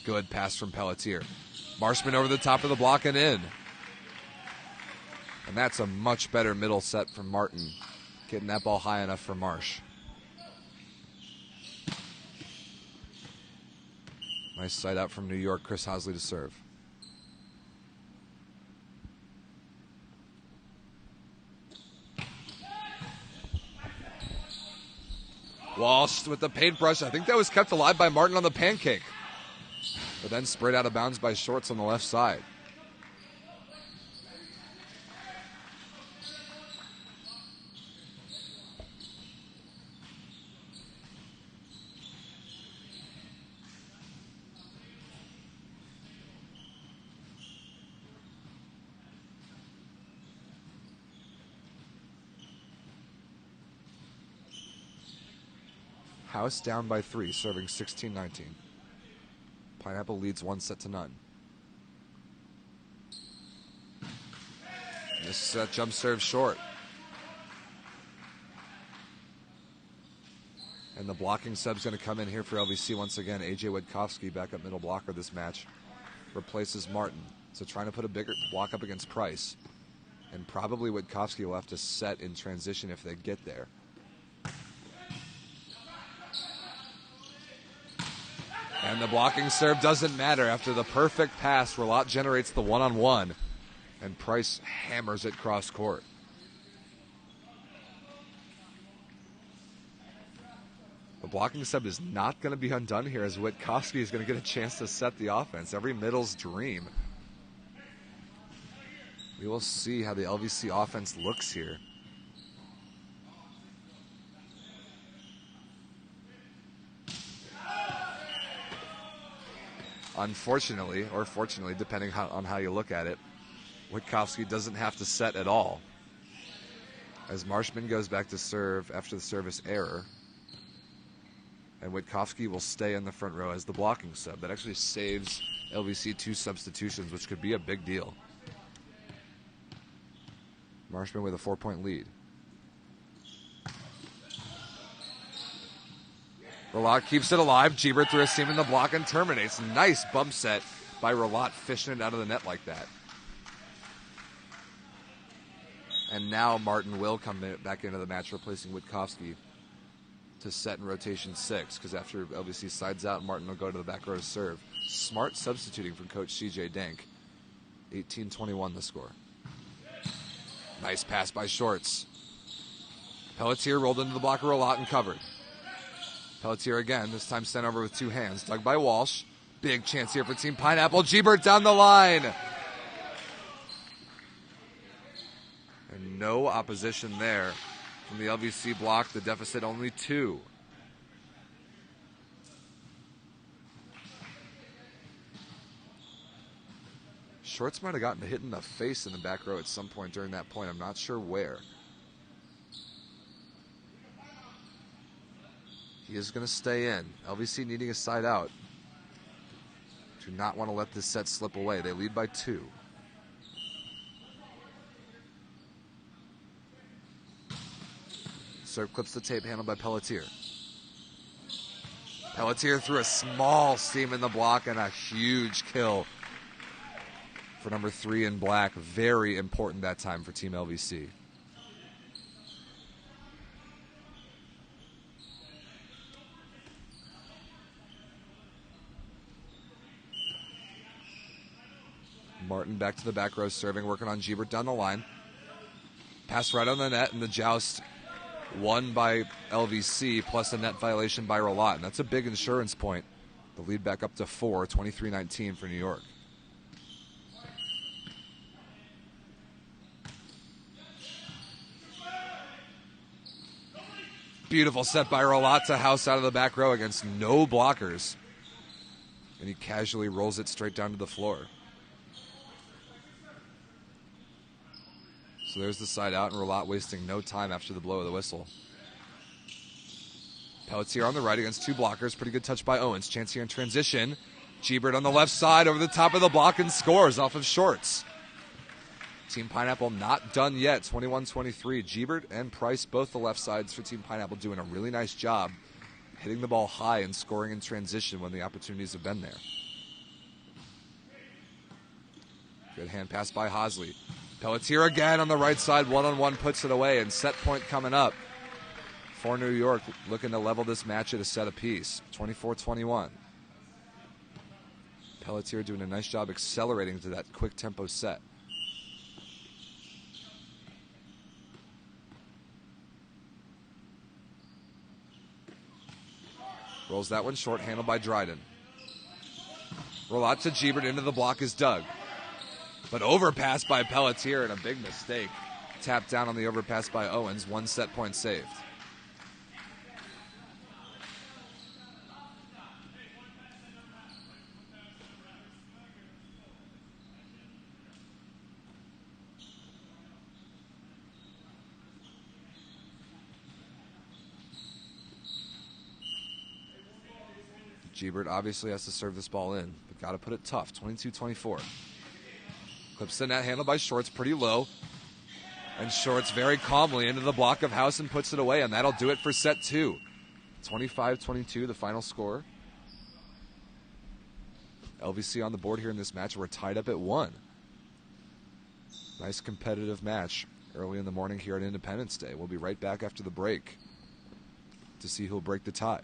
Good pass from Pelletier. Marshman over the top of the block and in. And that's a much better middle set from Martin. Getting that ball high enough for Marsh. Nice side out from New York. Chris Hosley to serve. Walsh with the paintbrush. I think that was kept alive by Martin on the pancake. But then sprayed out of bounds by Shorts on the left side. House down by 3, serving 16-19. Pineapple leads 1-0. This jump serve short. And the blocking sub's going to come in here for LVC once again. AJ Witkowski, backup middle blocker this match, replaces Martin. So trying to put a bigger block up against Price. And probably Witkowski will have to set in transition if they get there. And the blocking serve doesn't matter. After the perfect pass, Relat generates the one-on-one. And Price hammers it cross court. The blocking sub is not going to be undone here, as Witkowski is going to get a chance to set the offense. Every middle's dream. We will see how the LVC offense looks here. Unfortunately, or fortunately, depending on how you look at it, Witkowski doesn't have to set at all, as Marshman goes back to serve after the service error. And Witkowski will stay in the front row as the blocking sub. That actually saves LVC 2 substitutions, which could be a big deal. Marshman with a 4-point lead. Relat keeps it alive. Gebert through a seam in the block and terminates. Nice bump set by Relat, fishing it out of the net like that. And now Martin will come back into the match, replacing Witkowski to set in rotation 6, because after LVC sides out, Martin will go to the back row to serve. Smart substituting from coach CJ Dank. 18-21 the score. Nice pass by Shorts. Pelletier rolled into the blocker a lot and covered. Pelletier again, this time sent over with 2 hands. Dug by Walsh. Big chance here for Team Pineapple. Gebert down the line. And no opposition there from the LVC block. The deficit only 2. Shorts might have gotten hit in the face in the back row at some point during that point. I'm not sure where. He is going to stay in. LVC needing a side out. Do not want to let this set slip away. They lead by 2. Serve clips the tape, handled by Pelletier. Pelletier threw a small seam in the block and a huge kill for number 3 in black. Very important that time for Team LVC. Martin back to the back row serving, working on Gebert down the line. Pass right on the net, and the joust won by LVC, plus a net violation by Relat. And that's a big insurance point. The lead back up to 4, 23-19 for New York. Beautiful set by Relat to house out of the back row against no blockers. And he casually rolls it straight down to the floor. So there's the side out, and Relat wasting no time after the blow of the whistle. Pelletier on the right against 2 blockers. Pretty good touch by Owens. Chance here in transition. Gebert on the left side over the top of the block and scores off of Shorts. Team Pineapple not done yet. 21-23. Gebert and Price, both the left sides for Team Pineapple, doing a really nice job hitting the ball high and scoring in transition when the opportunities have been there. Good hand pass by Hosley. Pelletier again on the right side, one-on-one puts it away, and set point coming up for New York, looking to level this match at a set apiece. 24-21. Pelletier doing a nice job accelerating to that quick tempo set. Rolls that one short, handled by Dryden. Relat to Gebert, into the block is Doug. But overpass by Pelletier, and a big mistake. Tapped down on the overpass by Owens. 1 set point saved. Gebert obviously has to serve this ball in, but got to put it tough. 22-24. Clips the net, handled by Shorts, pretty low. And Shorts very calmly into the block of House and puts it away, and that'll do it for set 2. 25-22, the final score. LVC on the board here in this match. We're tied up at 1. Nice competitive match early in the morning here at Independence Day. We'll be right back after the break to see who'll break the tie.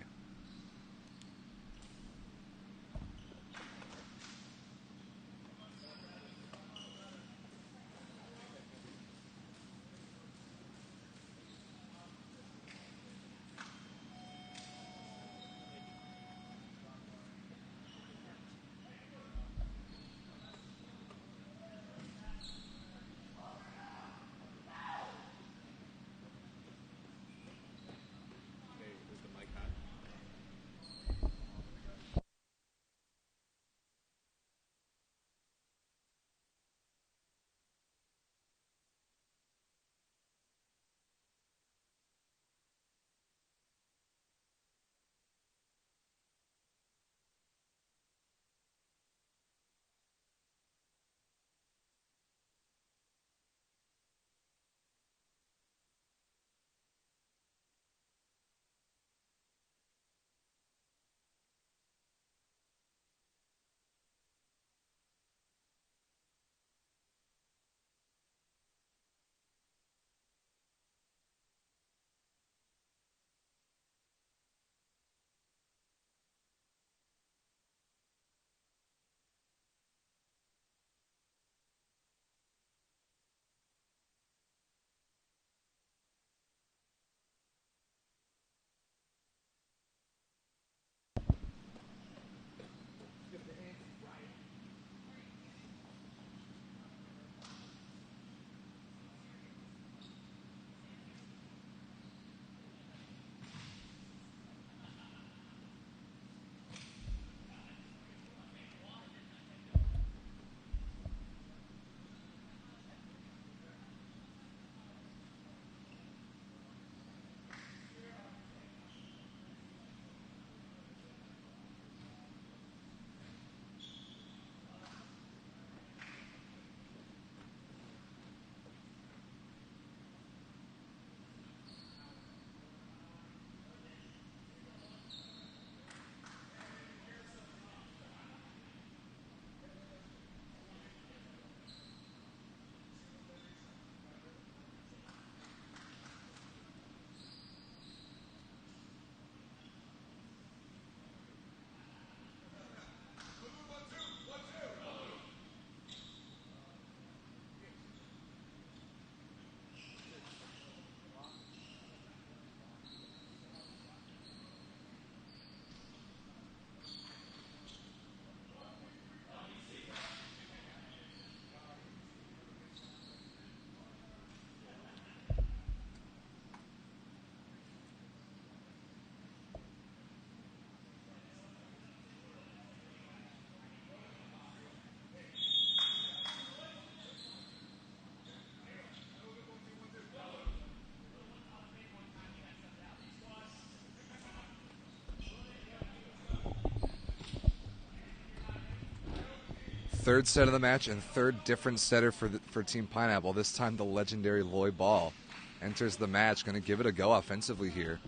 Third set of the match and third different setter for Team Pineapple. This time the legendary Loy Ball enters the match. Going to give it a go offensively here.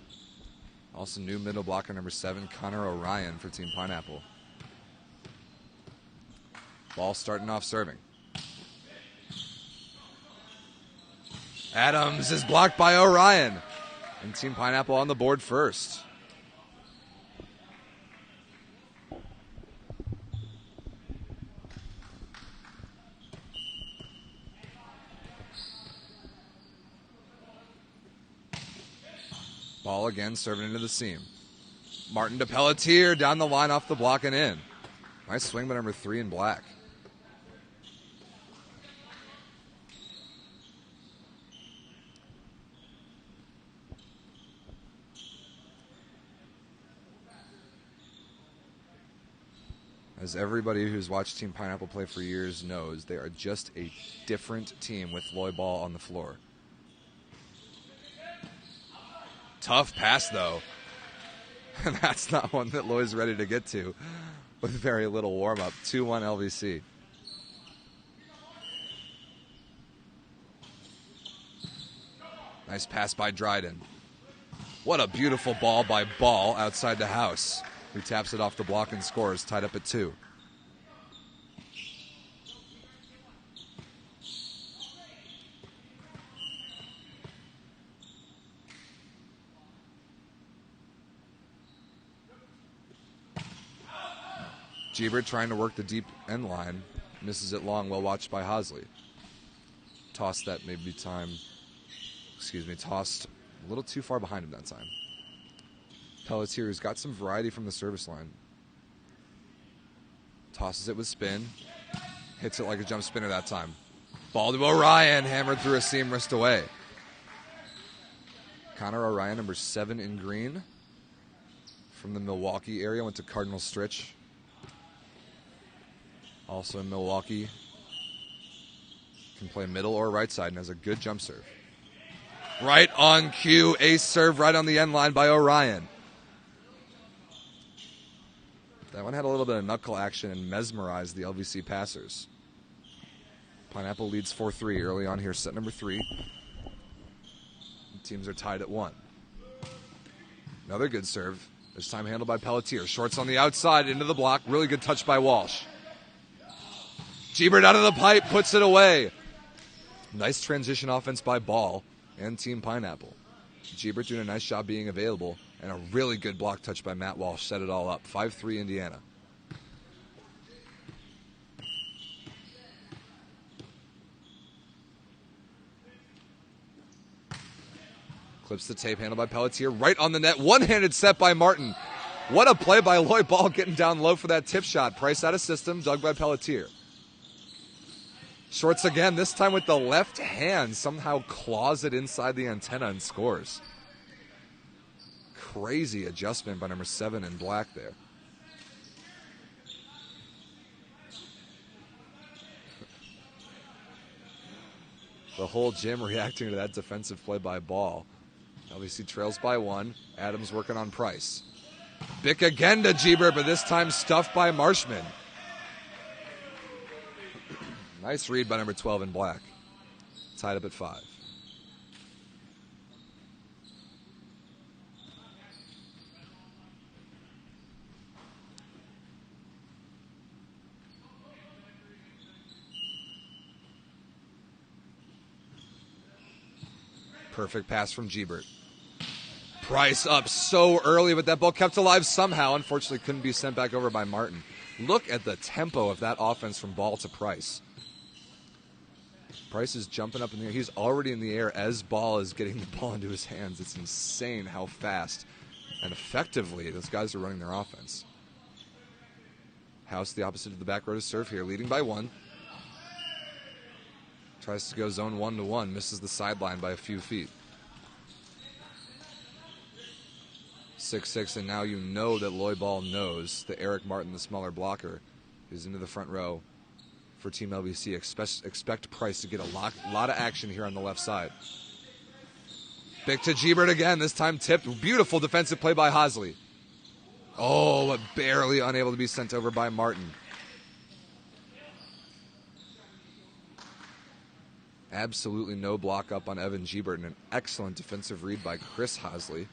Also new middle blocker number 7, Connor Orion for Team Pineapple. Ball starting off serving. Adams is blocked by Orion. And Team Pineapple on the board first. Ball again serving into the seam. Martin to Pelletier down the line off the block and in. Nice swing by number 3 in black. As everybody who's watched Team Pineapple play for years knows, they are just a different team with Loy Ball on the floor. Tough pass, though. And that's not one that Loy's ready to get to with very little warm-up. 2-1 LVC. Nice pass by Dryden. What a beautiful ball by Ball outside the house. He taps it off the block and scores, tied up at 2. Gebert trying to work the deep end line. Misses it long, well watched by Hosley. Tossed that maybe time. Tossed a little too far behind him that time. Pelletier, who's got some variety from the service line. Tosses it with spin. Hits it like a jump spinner that time. Ball to Orion, hammered through a seam, wrist away. Connor Orion, number 7 in green. From the Milwaukee area, went to Cardinal Stritch. Also in Milwaukee. Can play middle or right side and has a good jump serve. Right on cue, ace serve right on the end line by Orion. That one had a little bit of knuckle action and mesmerized the LVC passers. Pineapple leads 4-3 early on here, set number 3. The teams are tied at 1. Another good serve, this time handled by Pelletier. Shorts on the outside, into the block, really good touch by Walsh. Gebert out of the pipe, puts it away. Nice transition offense by Ball and Team Pineapple. Gebert doing a nice job being available, and a really good block touch by Matt Walsh set it all up. 5-3 Indiana. Clips the tape, handled by Pelletier, right on the net. One-handed set by Martin. What a play by Loy Ball, getting down low for that tip shot. Price out of system, dug by Pelletier. Shorts again, this time with the left hand. Somehow claws it inside the antenna and scores. Crazy adjustment by number 7 in black there. The whole gym reacting to that defensive play by Ball. LVC trails by 1. Adams working on Price. Bick again to Gebert, but this time stuffed by Marshman. Nice read by number 12 in black. Tied up at 5. Perfect pass from Gebert. Price up so early, but that ball kept alive somehow. Unfortunately, couldn't be sent back over by Martin. Look at the tempo of that offense from Ball to Price. Price is jumping up in the air. He's already in the air as Ball is getting the ball into his hands. It's insane how fast and effectively those guys are running their offense. House, the opposite of the back row to serve here, leading by 1. Tries to go zone 1-1, misses the sideline by a few feet. 6-6, and now you know that Loy Ball knows that Eric Martin, the smaller blocker, is into the front row for Team LVC. Expect Price to get a lot of action here on the left side. Big to Gebert again, this time tipped. Beautiful defensive play by Hosley. Oh, but barely unable to be sent over by Martin. Absolutely no block up on Evan Gebert, and an excellent defensive read by Chris Hosley.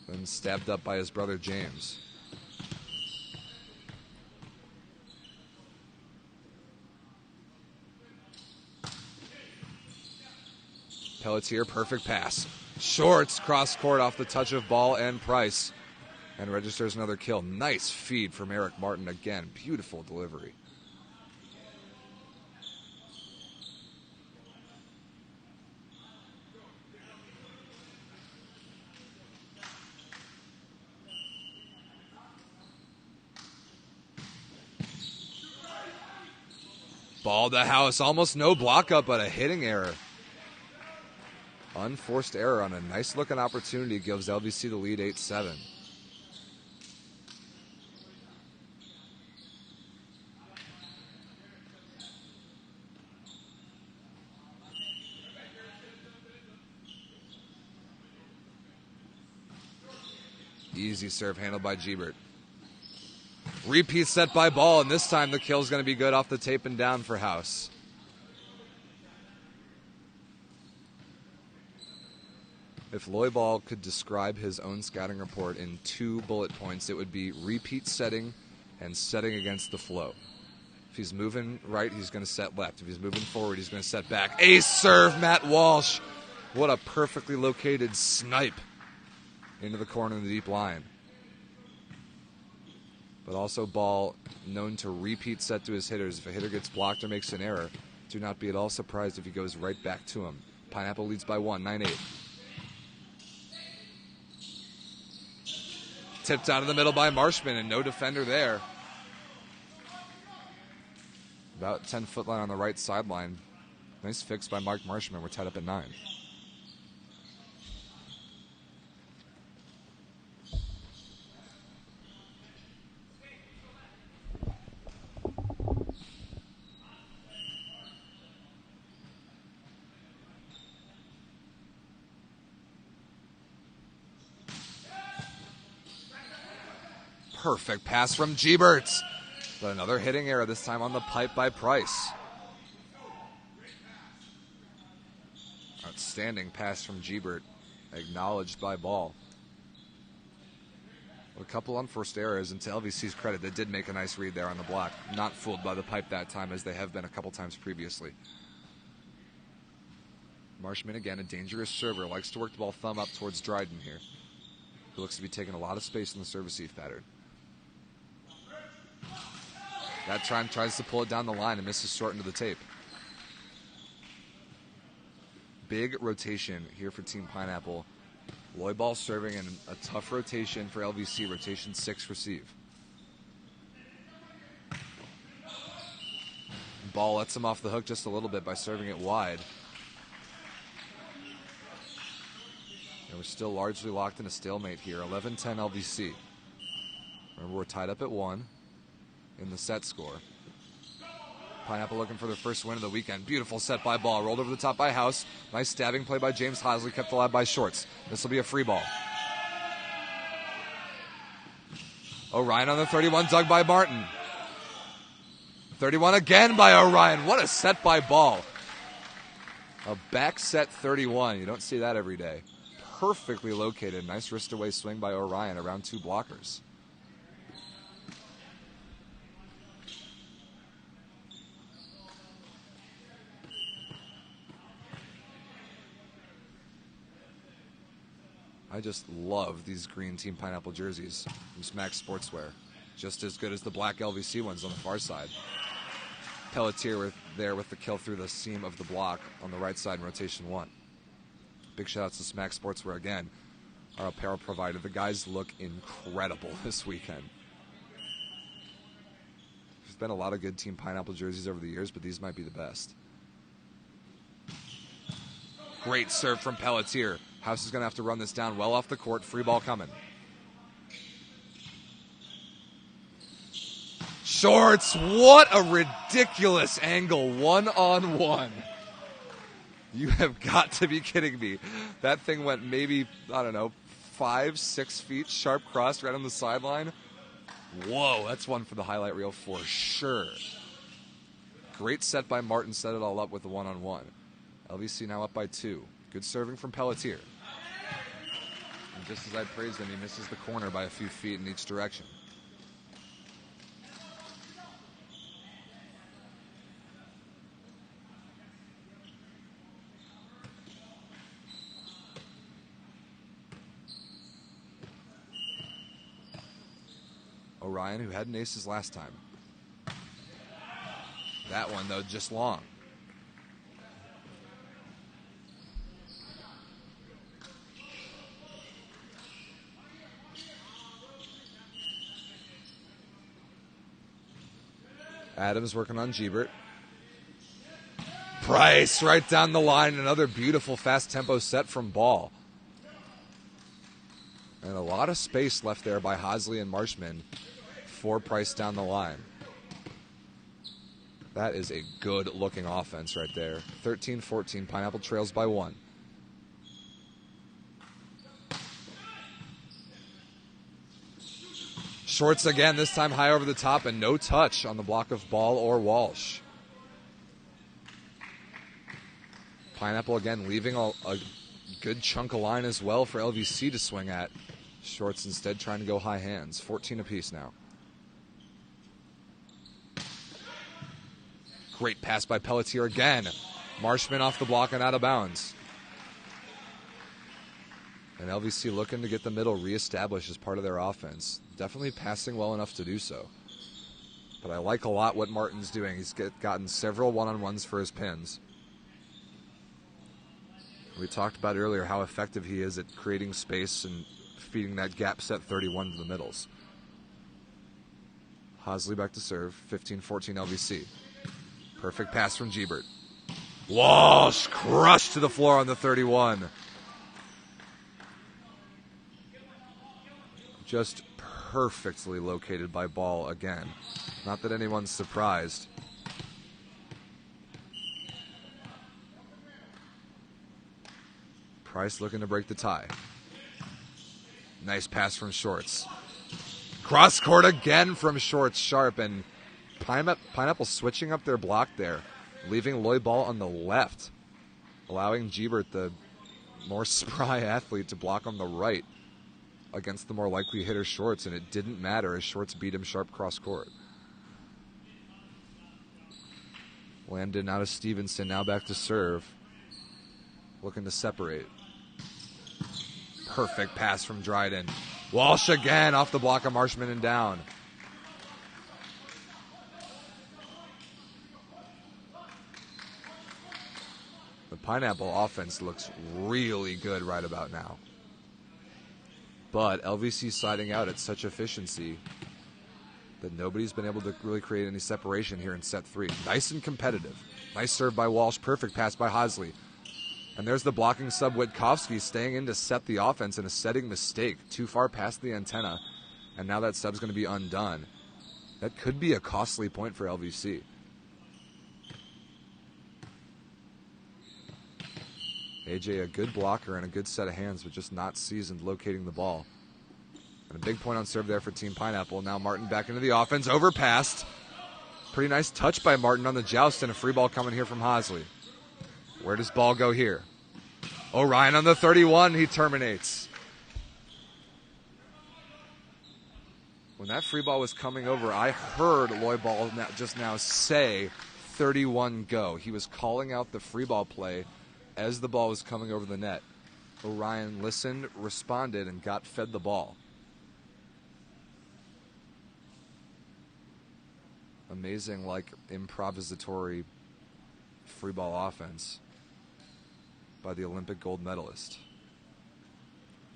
Then stabbed up by his brother James. Pelletier, perfect pass. Shorts, cross court off the touch of Ball and Price. And registers another kill. Nice feed from Eric Martin again. Beautiful delivery. Ball to House. Almost no block up, but a hitting error. Unforced error on a nice looking opportunity gives LVC the lead 8-7. Easy serve handled by Gebert. Repeat set by Ball, and this time the kill's going to be good off the tape and down for House. If Volleyball could describe his own scouting report in 2 bullet points, it would be repeat setting and setting against the flow. If he's moving right, he's going to set left. If he's moving forward, he's going to set back. Ace serve, Matt Walsh. What a perfectly located snipe into the corner of the deep line. But also Ball known to repeat set to his hitters. If a hitter gets blocked or makes an error, do not be at all surprised if he goes right back to him. Pineapple leads by 1, 9-8. Tipped out of the middle by Marshman, and no defender there. About 10-foot line on the right sideline. Nice fix by Mark Marshman. We're tied up at 9. Perfect pass from Gebert. But another hitting error, this time on the pipe by Price. Outstanding pass from Gebert, acknowledged by Ball. A couple unforced errors, and to LVC's credit, they did make a nice read there on the block. Not fooled by the pipe that time, as they have been a couple times previously. Marshman, again, a dangerous server, likes to work the ball thumb up towards Dryden here, who looks to be taking a lot of space in the serve-receive pattern. That time tries to pull it down the line and misses short into the tape. Big rotation here for Team Pineapple. Volleyball serving in a tough rotation for LVC, rotation 6 receive. Ball lets him off the hook just a little bit by serving it wide. And we're still largely locked in a stalemate here, 11-10 LVC. Remember, we're tied up at 1 in the set score. Pineapple looking for their first win of the weekend. Beautiful set by Ball. Rolled over the top by House. Nice stabbing play by James Hosley. Kept alive by Shorts. This will be a free ball. Orion on the 31. Dug by Martin. 31 again by Orion. What a set by Ball. A back set 31. You don't see that every day. Perfectly located. Nice wrist away swing by Orion around 2 blockers. I just love these green Team Pineapple jerseys from Smack Sportswear. Just as good as the black LVC ones on the far side. Pelletier there with the kill through the seam of the block on the right side in rotation 1. Big shout outs to Smack Sportswear again, our apparel provider. The guys look incredible this weekend. There's been a lot of good Team Pineapple jerseys over the years, but these might be the best. Great serve from Pelletier. House is going to have to run this down well off the court. Free ball coming. Shorts. What a ridiculous angle. 1-on-1. You have got to be kidding me. That thing went maybe, I don't know, 5-6 feet. Sharp cross right on the sideline. Whoa, that's one for the highlight reel for sure. Great set by Martin. Set it all up with the 1-on-1. LVC now up by 2. Good serving from Pelletier. And just as I praised him, he misses the corner by a few feet in each direction. Orion, who had an aces last time. That one, though, just long. Adams working on Gebert. Price right down the line. Another beautiful fast tempo set from Ball. And a lot of space left there by Hosley and Marshman for Price down the line. That is a good looking offense right there. 13-14. Pineapple trails by 1. Shorts again, this time high over the top, and no touch on the block of Ball or Walsh. Pineapple again leaving a good chunk of line as well for LVC to swing at. Shorts instead trying to go high hands. 14 apiece now. Great pass by Pelletier again. Marshman off the block and out of bounds. And LVC looking to get the middle reestablished as part of their offense. Definitely passing well enough to do so. But I like a lot what Martin's doing. He's gotten several one-on-ones for his pins. We talked about earlier how effective he is at creating space and feeding that gap set 31 to the middles. Hosley back to serve, 15-14 LVC. Perfect pass from Gebert. Walsh crushed to the floor on the 31. Just perfectly located by Ball again. Not that anyone's surprised. Price looking to break the tie. Nice pass from Shorts. Cross court again from Shorts, sharp, and Pineapple switching up their block there, leaving Lloyd Ball on the left, allowing Gebert, the more spry athlete, to block on the right against the more likely hitter Shorts, and it didn't matter as Shorts beat him sharp cross court. Landon out of Stevenson, now back to serve, looking to separate. Perfect pass from Dryden. Walsh again off the block of Marshman and down. The Pineapple offense looks really good right about now. But LVC sliding out at such efficiency that nobody's been able to really create any separation here in set 3. Nice and competitive. Nice serve by Walsh. Perfect pass by Hosley. And there's the blocking sub Witkowski staying in to set the offense, and a setting mistake too far past the antenna. And now that sub's going to be undone. That could be a costly point for LVC. AJ, a good blocker and a good set of hands, but just not seasoned locating the ball. And a big point on serve there for Team Pineapple. Now Martin back into the offense, overpassed. Pretty nice touch by Martin on the joust, and a free ball coming here from Hosley. Where does Ball go here? Orion on the 31, he terminates. When that free ball was coming over, I heard Lloyd Ball just now say 31 go. He was calling out the free ball play as the ball was coming over the net. Orion listened, responded, and got fed the ball. Amazing, like, improvisatory free ball offense by the Olympic gold medalist.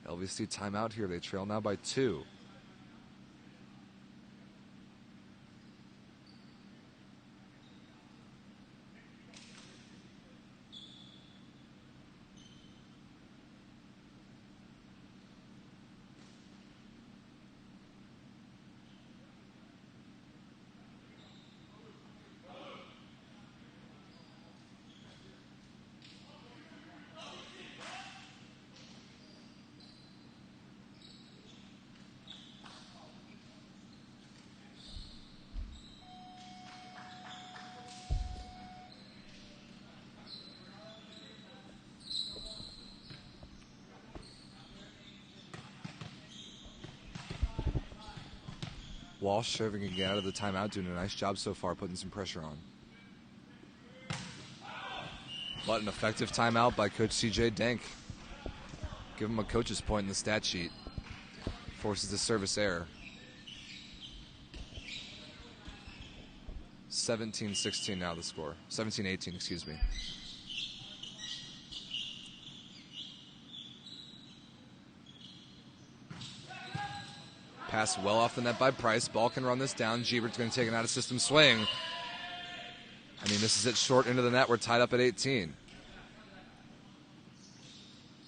LVC timeout here. They trail now by 2. Walsh serving again out of the timeout, doing a nice job so far, putting some pressure on. But an effective timeout by Coach CJ Denk. Give him a coach's point in the stat sheet. Forces the service error. 17-16 now the score. 17-18, excuse me. Pass well off the net by Price. Ball can run this down. Gebert's going to take an out-of-system swing. I mean, this is it short into the net. We're tied up at 18.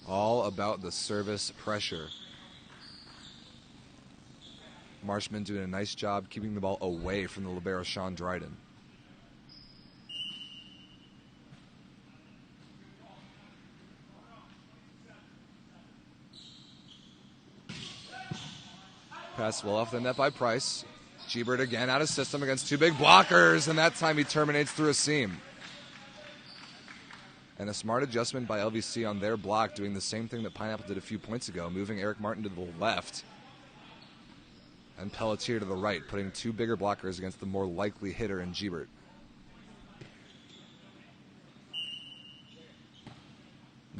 All about the service pressure. Marshman doing a nice job keeping the ball away from the libero Sean Dryden. Pass well off the net by Price. Gebert again out of system against two big blockers, and that time he terminates through a seam. And a smart adjustment by LVC on their block, doing the same thing that Pineapple did a few points ago, moving Eric Martin to the left and Pelletier to the right, putting two bigger blockers against the more likely hitter in Gebert.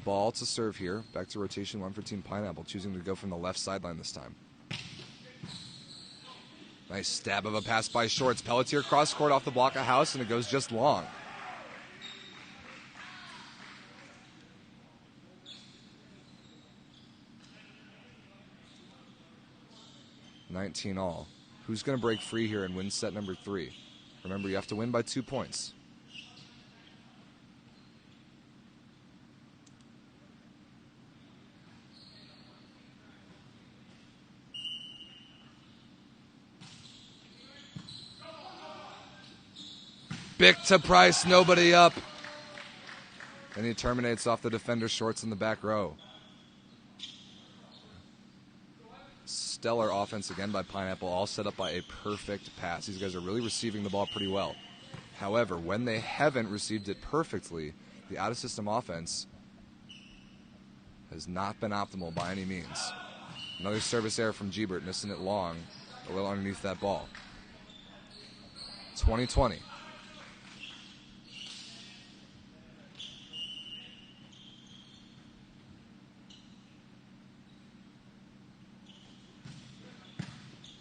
Ball to serve here. Back to rotation one for Team Pineapple, choosing to go from the left sideline this time. Nice stab of a pass by Shorts. Pelletier cross court off the block of House, and it goes just long. $19 all. Who's going to break free here and win set number 3? Remember, you have to win by 2 points. Bick to Price, nobody up. And he terminates off the defender. Shorts in the back row. Stellar offense again by Pineapple, all set up by a perfect pass. These guys are really receiving the ball pretty well. However, when they haven't received it perfectly, the out-of-system offense has not been optimal by any means. Another service error from Gebert, missing it long, a little underneath that ball. 20-20.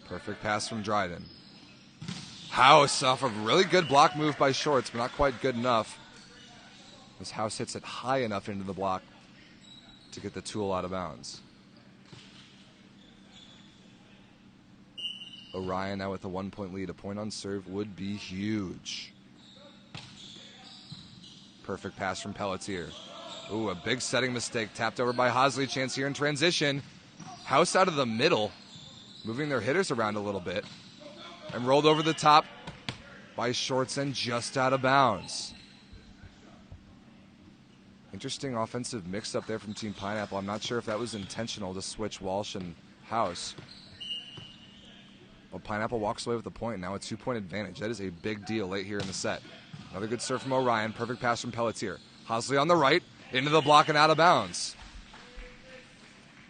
Perfect pass from Dryden. House off a really good block move by Shorts, but not quite good enough. This House hits it high enough into the block to get the tool out of bounds. Orion now with a 1-point lead. A point on serve would be huge. Perfect pass from Pelletier. Ooh, a big setting mistake. Tapped over by Hosley. Chance here in transition. House out of the middle, moving their hitters around a little bit, and rolled over the top by Shorts and just out of bounds. Interesting offensive mix-up there from Team Pineapple. I'm not sure if that was intentional to switch Walsh and House. Well, Pineapple walks away with a point. Now a 2-point advantage. That is a big deal late here in the set. Another good serve from Orion. Perfect pass from Pelletier. Hosley on the right, into the block and out of bounds.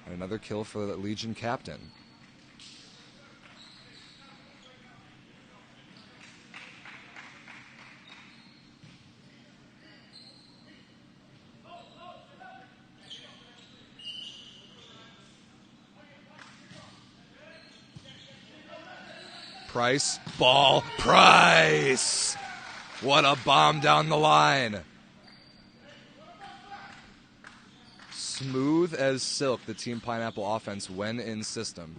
And another kill for the Legion captain. Price, ball, Price! What a bomb down the line. Smooth as silk, the Team Pineapple offense when in system.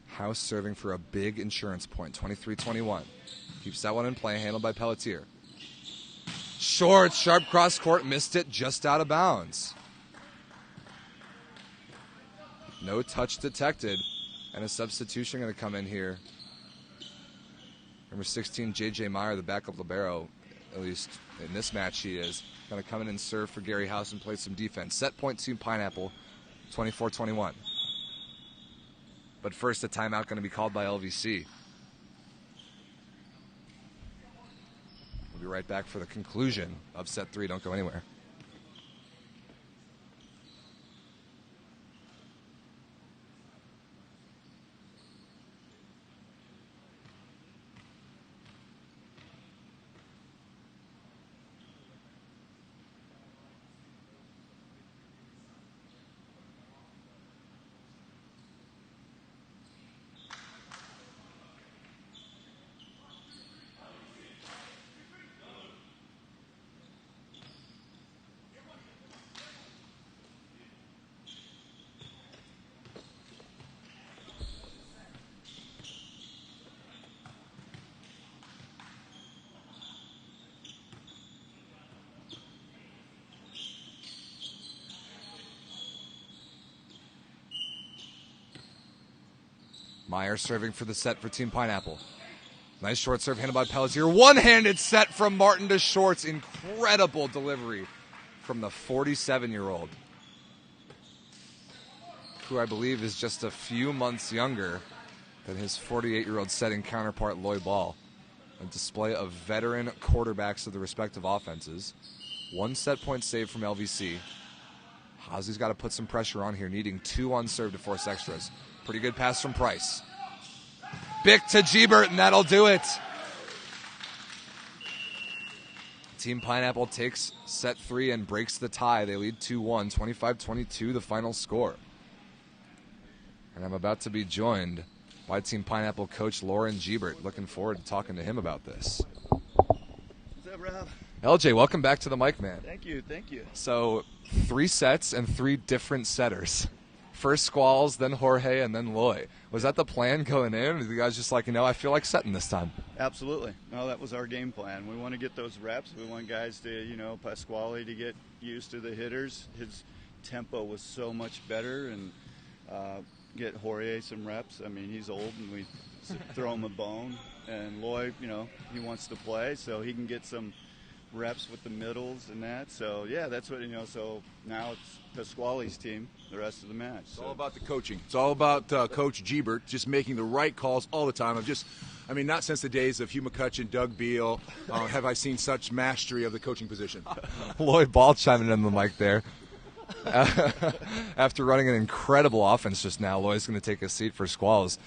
House serving for a big insurance point, 23-21. Keeps that one in play, handled by Pelletier. Short, sharp cross court, missed it, just out of bounds. No touch detected, and a substitution going to come in here. Number 16, J.J. Meyer, the backup libero, at least in this match he is, going to come in and serve for Gary House and play some defense. Set point Team Pineapple, 24-21. But first, a timeout going to be called by LVC. We'll be right back for the conclusion of set 3. Don't go anywhere. Meyer serving for the set for Team Pineapple. Nice short serve handled by Pelletier. One-handed set from Martin to Shorts. Incredible delivery from the 47-year-old, who I believe is just a few months younger than his 48-year-old setting counterpart, Loy Ball. A display of veteran quarterbacks of the respective offenses. 1 set point save from LVC. Hazi's got to put some pressure on here, needing 2 on serve to force extras. Pretty good pass from Price. Bick to Gebert, and that'll do it. Team Pineapple takes set 3 and breaks the tie. They lead 2-1, 25-22, the final score. And I'm about to be joined by Team Pineapple coach Lauren Gebert. Looking forward to talking to him about this. What's up, Rob? LJ, welcome back to the mic, man. Thank you, thank you. So, 3 sets and 3 different setters. First Squalls, then Jorge, and then Loy. Was that the plan going in? Or the guys just like, I feel like setting this time? Absolutely. No, that was our game plan. We want to get those reps. We want guys to, Pasquale to get used to the hitters. His tempo was so much better, and get Jorge some reps. I mean, he's old, and we throw him a bone. And Loy, he wants to play, so he can get some reps with the middles and that. So, yeah, that's what, so now it's Pasquale's team the rest of the match. It's all about the coaching. It's all about Coach Gebert just making the right calls all the time. Not since the days of Hugh McCutcheon, Doug Beal, have I seen such mastery of the coaching position. Loy Ball chiming in on the mic there. After running an incredible offense just now, Loy's going to take a seat for Squalls.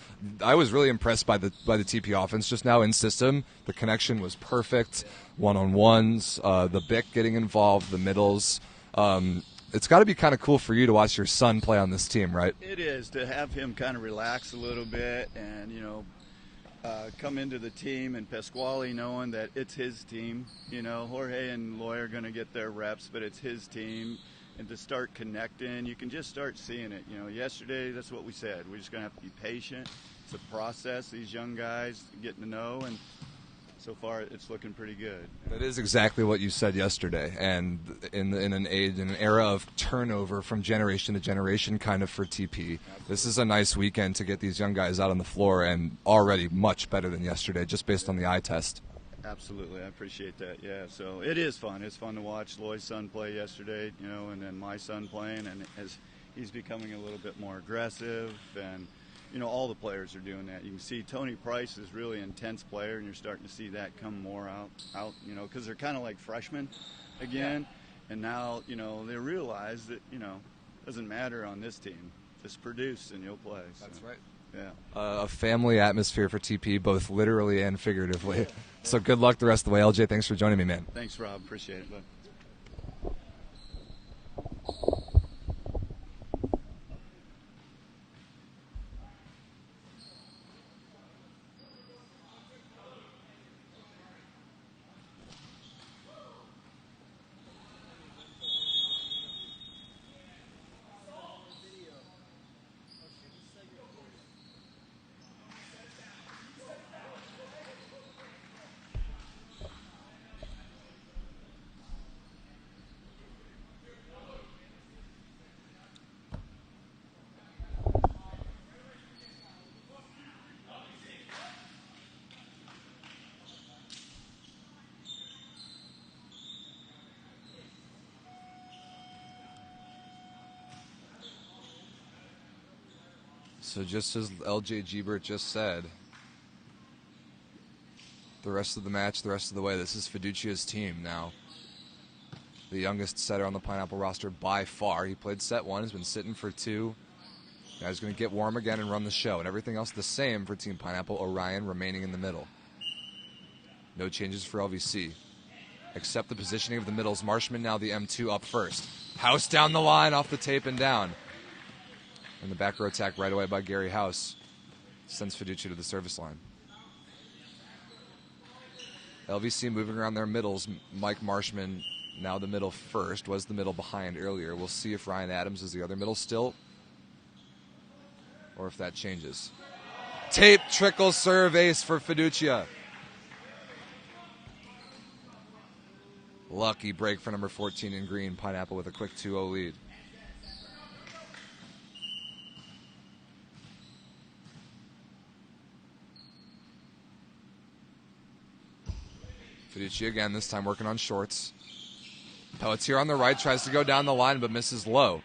I was really impressed by the TP offense just now in system. The connection was perfect. One-on-ones, the Bick getting involved, the middles. It's got to be kind of cool for you to watch your son play on this team, right? It is, to have him kind of relax a little bit and, come into the team, and Pasquale knowing that it's his team. Jorge and Loy are going to get their reps, but it's his team. And to start connecting, you can just start seeing it. Yesterday, that's what we said. We're just going to have to be patient. It's a process, these young guys getting to know, and so far it's looking pretty good. That is exactly what you said yesterday. And in an era of turnover from generation to generation kind of for TP, this is a nice weekend to get these young guys out on the floor, and already much better than yesterday just based on the eye test. Absolutely, I appreciate that. Yeah, so it is fun. It's fun to watch Loy's son play yesterday, and then my son playing, and as he's becoming a little bit more aggressive, and all the players are doing that. You can see Tony Price is really an intense player, and you're starting to see that come more out, because they're kind of like freshmen again, and now they realize that it doesn't matter on this team. Just produce and you'll play. So. That's right. Yeah. A family atmosphere for TP, both literally and figuratively. So good luck the rest of the way. LJ, thanks for joining me, man. Thanks, Rob. Appreciate it, bud. So just as LJ Gebert just said, the rest of the match, the rest of the way, this is Fiducia's team now. The youngest setter on the Pineapple roster by far. He played set 1, has been sitting for 2. Now he's going to get warm again and run the show. And everything else the same for Team Pineapple. Orion remaining in the middle. No changes for LVC, except the positioning of the middles. Marshman now the M2 up first. House down the line, off the tape and down. And the back row attack right away by Gary House sends Fiducia to the service line. LVC moving around their middles. Mike Marshman now the middle first. Was the middle behind earlier. We'll see if Ryan Adams is the other middle still, or if that changes. Tape trickle serve ace for Fiducia. Lucky break for number 14 in green. Pineapple with a quick 2-0 lead. Fiducia again, this time working on shorts. Pelletier on the right, tries to go down the line, but misses low.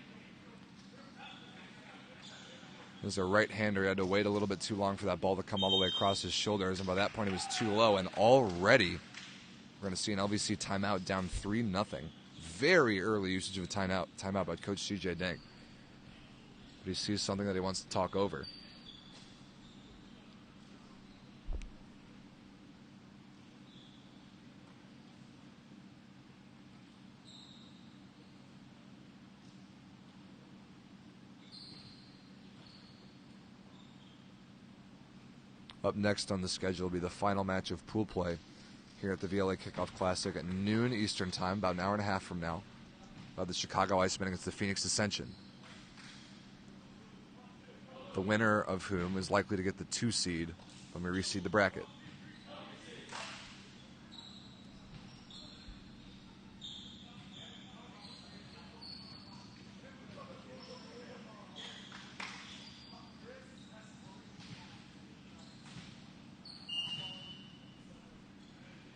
There's a right-hander. He had to wait a little bit too long for that ball to come all the way across his shoulders, and by that point, he was too low. And already, we're going to see an LVC timeout down 3-0. Very early usage of a timeout by Coach CJ Dank. But he sees something that he wants to talk over. Up next on the schedule will be the final match of pool play here at the VLA Kickoff Classic at noon Eastern Time, about an hour and a half from now. The Chicago Icemen against the Phoenix Ascension. The winner of whom is likely to get the 2 seed when we reseed the bracket.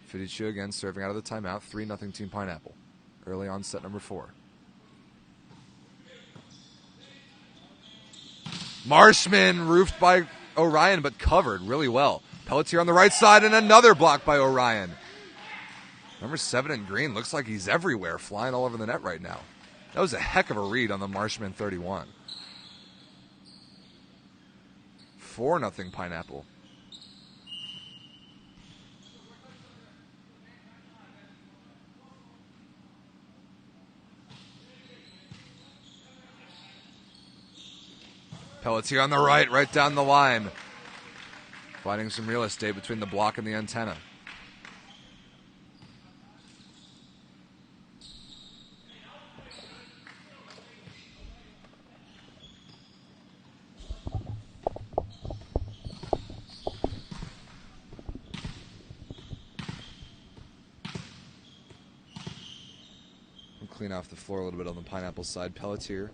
Fiducia again serving out of the timeout. 3-0 Team Pineapple. Early on set number 4. Marshman roofed by Orion, but covered really well. Pelletier on the right side, and another block by Orion. Number 7 in green looks like he's everywhere, flying all over the net right now. That was a heck of a read on the Marshman 31. 4-0 Pineapple. Pelletier on the right down the line. Finding some real estate between the block and the antenna. We'll clean off the floor a little bit on the Pineapple side. Pelletier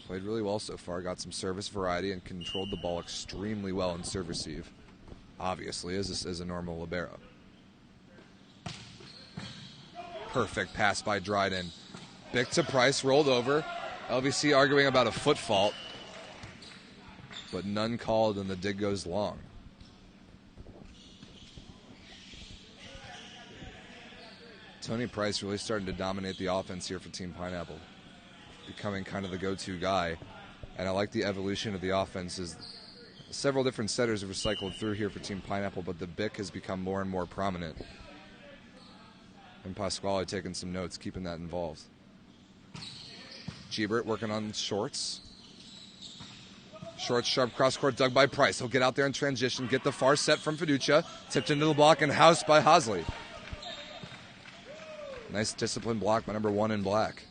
played really well so far, got some service variety, and controlled the ball extremely well in serve receive. Obviously, as a normal libero. Perfect pass by Dryden. Bick to Price, rolled over. LVC arguing about a foot fault, but none called, and the dig goes long. Tony Price really starting to dominate the offense here for Team Pineapple, becoming kind of the go-to guy. And I like the evolution of the offense. As several different setters have recycled through here for Team Pineapple, but the Bick has become more and more prominent. And Pasquale taking some notes, keeping that involved. Gebert working on shorts. Short, sharp cross-court dug by Price. He'll get out there in transition, get the far set from Fiducia, tipped into the block and housed by Hosley. Nice disciplined block by number 1 in black.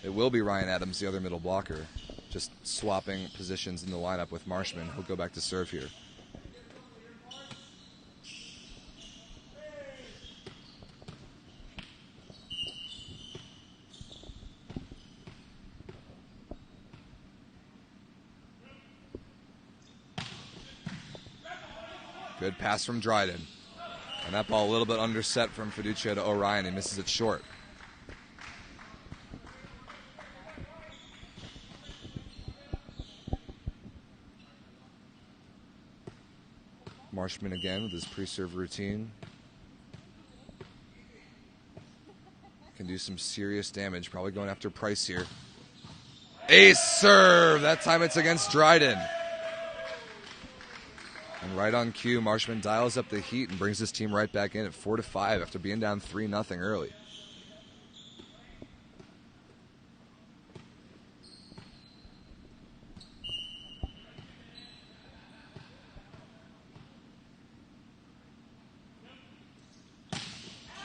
It will be Ryan Adams, the other middle blocker, just swapping positions in the lineup with Marshman. He'll go back to serve here. Good pass from Dryden. And that ball a little bit underset from Fiducia to Orion. He misses it short. Marshman again with his pre-serve routine. Can do some serious damage. Probably going after Price here. Ace serve! That time it's against Dryden. And right on cue, Marshman dials up the heat and brings his team right back in at 4-5 after being down 3-0 early.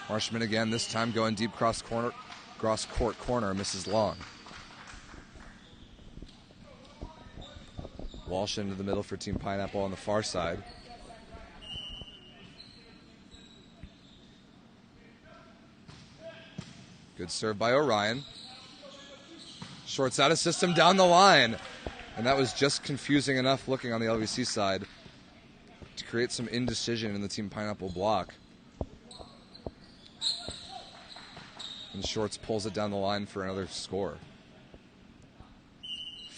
Marshman again, this time going deep cross court corner, misses long. Walsh into the middle for Team Pineapple on the far side. Good serve by Orion. Shorts out of system down the line. And that was just confusing enough looking on the LVC side. to create some indecision in the Team Pineapple block. And Shorts pulls it down the line for another score.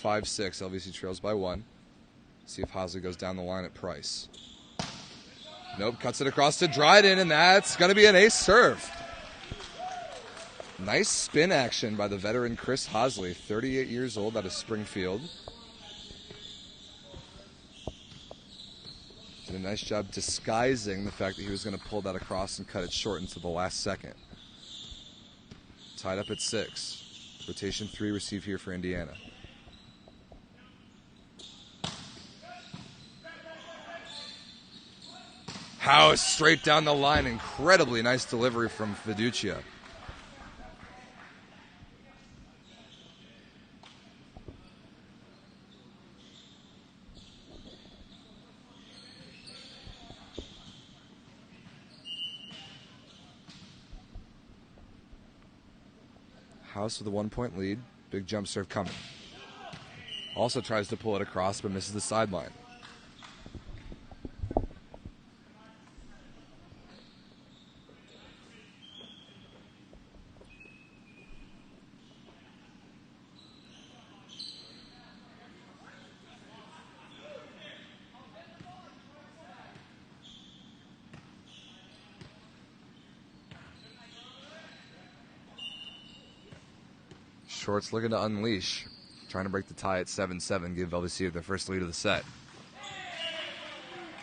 5-6, LVC trails by 1. See if Hosley goes down the line at Price. Nope, cuts it across to Dryden, and that's going to be an ace serve. Nice spin action by the veteran Chris Hosley, 38 years old, out of Springfield. Did a nice job disguising the fact that he was going to pull that across and cut it short into the last second. Tied up at 6. Rotation 3 receive here for Indiana. House straight down the line. Incredibly nice delivery from Fiducia. House with a 1-point lead. Big jump serve coming. Also tries to pull it across but misses the sideline. Shorts looking to unleash, trying to break the tie at 7-7, give LVC their first lead of the set.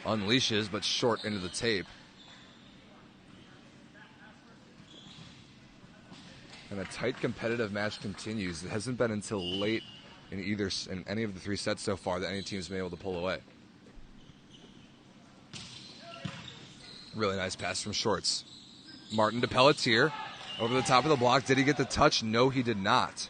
Unleashes, but short into the tape. And a tight competitive match continues. It hasn't been until late in any of the 3 sets so far that any team's been able to pull away. Really nice pass from Shorts. Martin to Pelletier. Over the top of the block. Did he get the touch? No, he did not.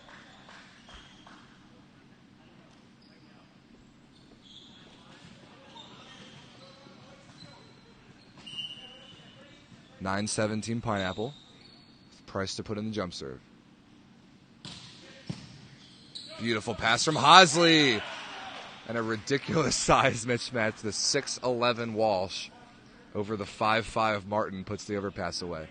(9-17) Pineapple. Price to put in the jump serve. Beautiful pass from Hosley. And a ridiculous size mismatch. The 6'11" Walsh over the 5'5" Martin puts the overpass away.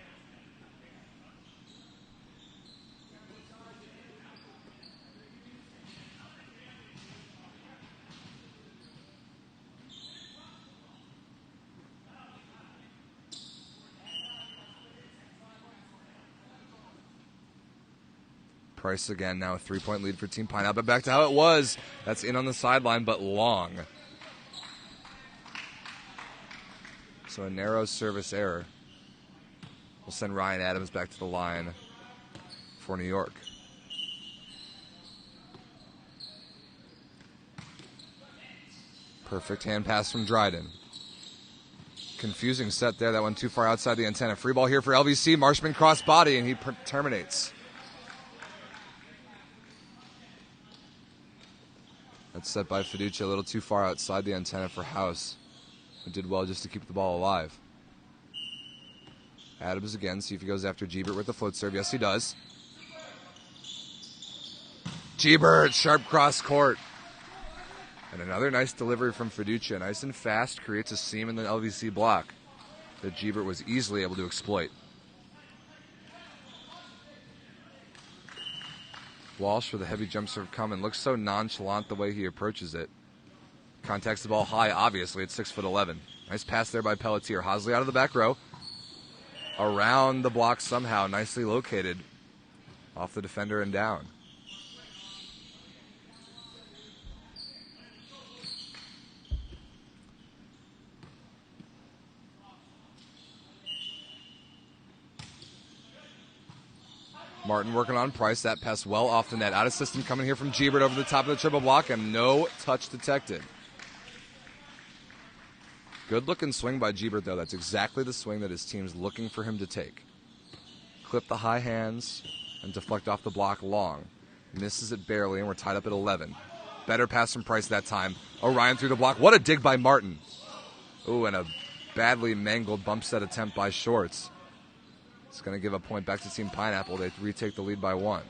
Price again, now a 3-point lead for Team Pineapple. Back to how it was. That's in on the sideline, but long. So a narrow service error will send Ryan Adams back to the line for New York. Perfect hand pass from Dryden. Confusing set there. That one too far outside the antenna. Free ball here for LVC. Marshman cross body, and he terminates. That's set by Fiducia, a little too far outside the antenna for House, who did well just to keep the ball alive. Adams again, see if he goes after Gebert with the float serve. Yes, he does. Gebert, sharp cross court. And another nice delivery from Fiducia. Nice and fast, creates a seam in the LVC block that Gebert was easily able to exploit. Walsh with a heavy jump serve coming. Looks so nonchalant the way he approaches it. Contacts the ball high, obviously, at 6'11". Nice pass there by Pelletier. Hosley out of the back row. Around the block somehow, nicely located. Off the defender and down. Martin working on Price. That pass well off the net. Out of system coming here from Gebert over the top of the triple block, and no touch detected. Good looking swing by Gebert, though. That's exactly the swing that his team's looking for him to take. Clip the high hands and deflect off the block long. Misses it barely, and we're tied up at 11. Better pass from Price that time. Orion through the block. What a dig by Martin. Ooh, and a badly mangled bump set attempt by Shorts. It's going to give a point back to Team Pineapple. They retake the lead by 1.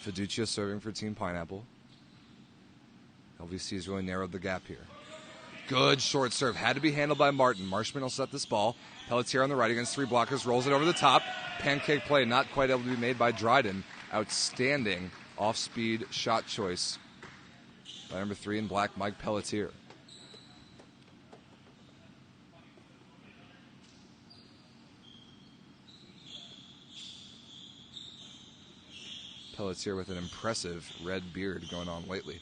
Fiducia serving for Team Pineapple. LVC has really narrowed the gap here. Good short serve. Had to be handled by Martin. Marshman will set this ball. Pelletier on the right against 3 blockers. Rolls it over the top. Pancake play not quite able to be made by Dryden. Outstanding off-speed shot choice by number 3 in black, Mike Pelletier. Pelletier with an impressive red beard going on lately.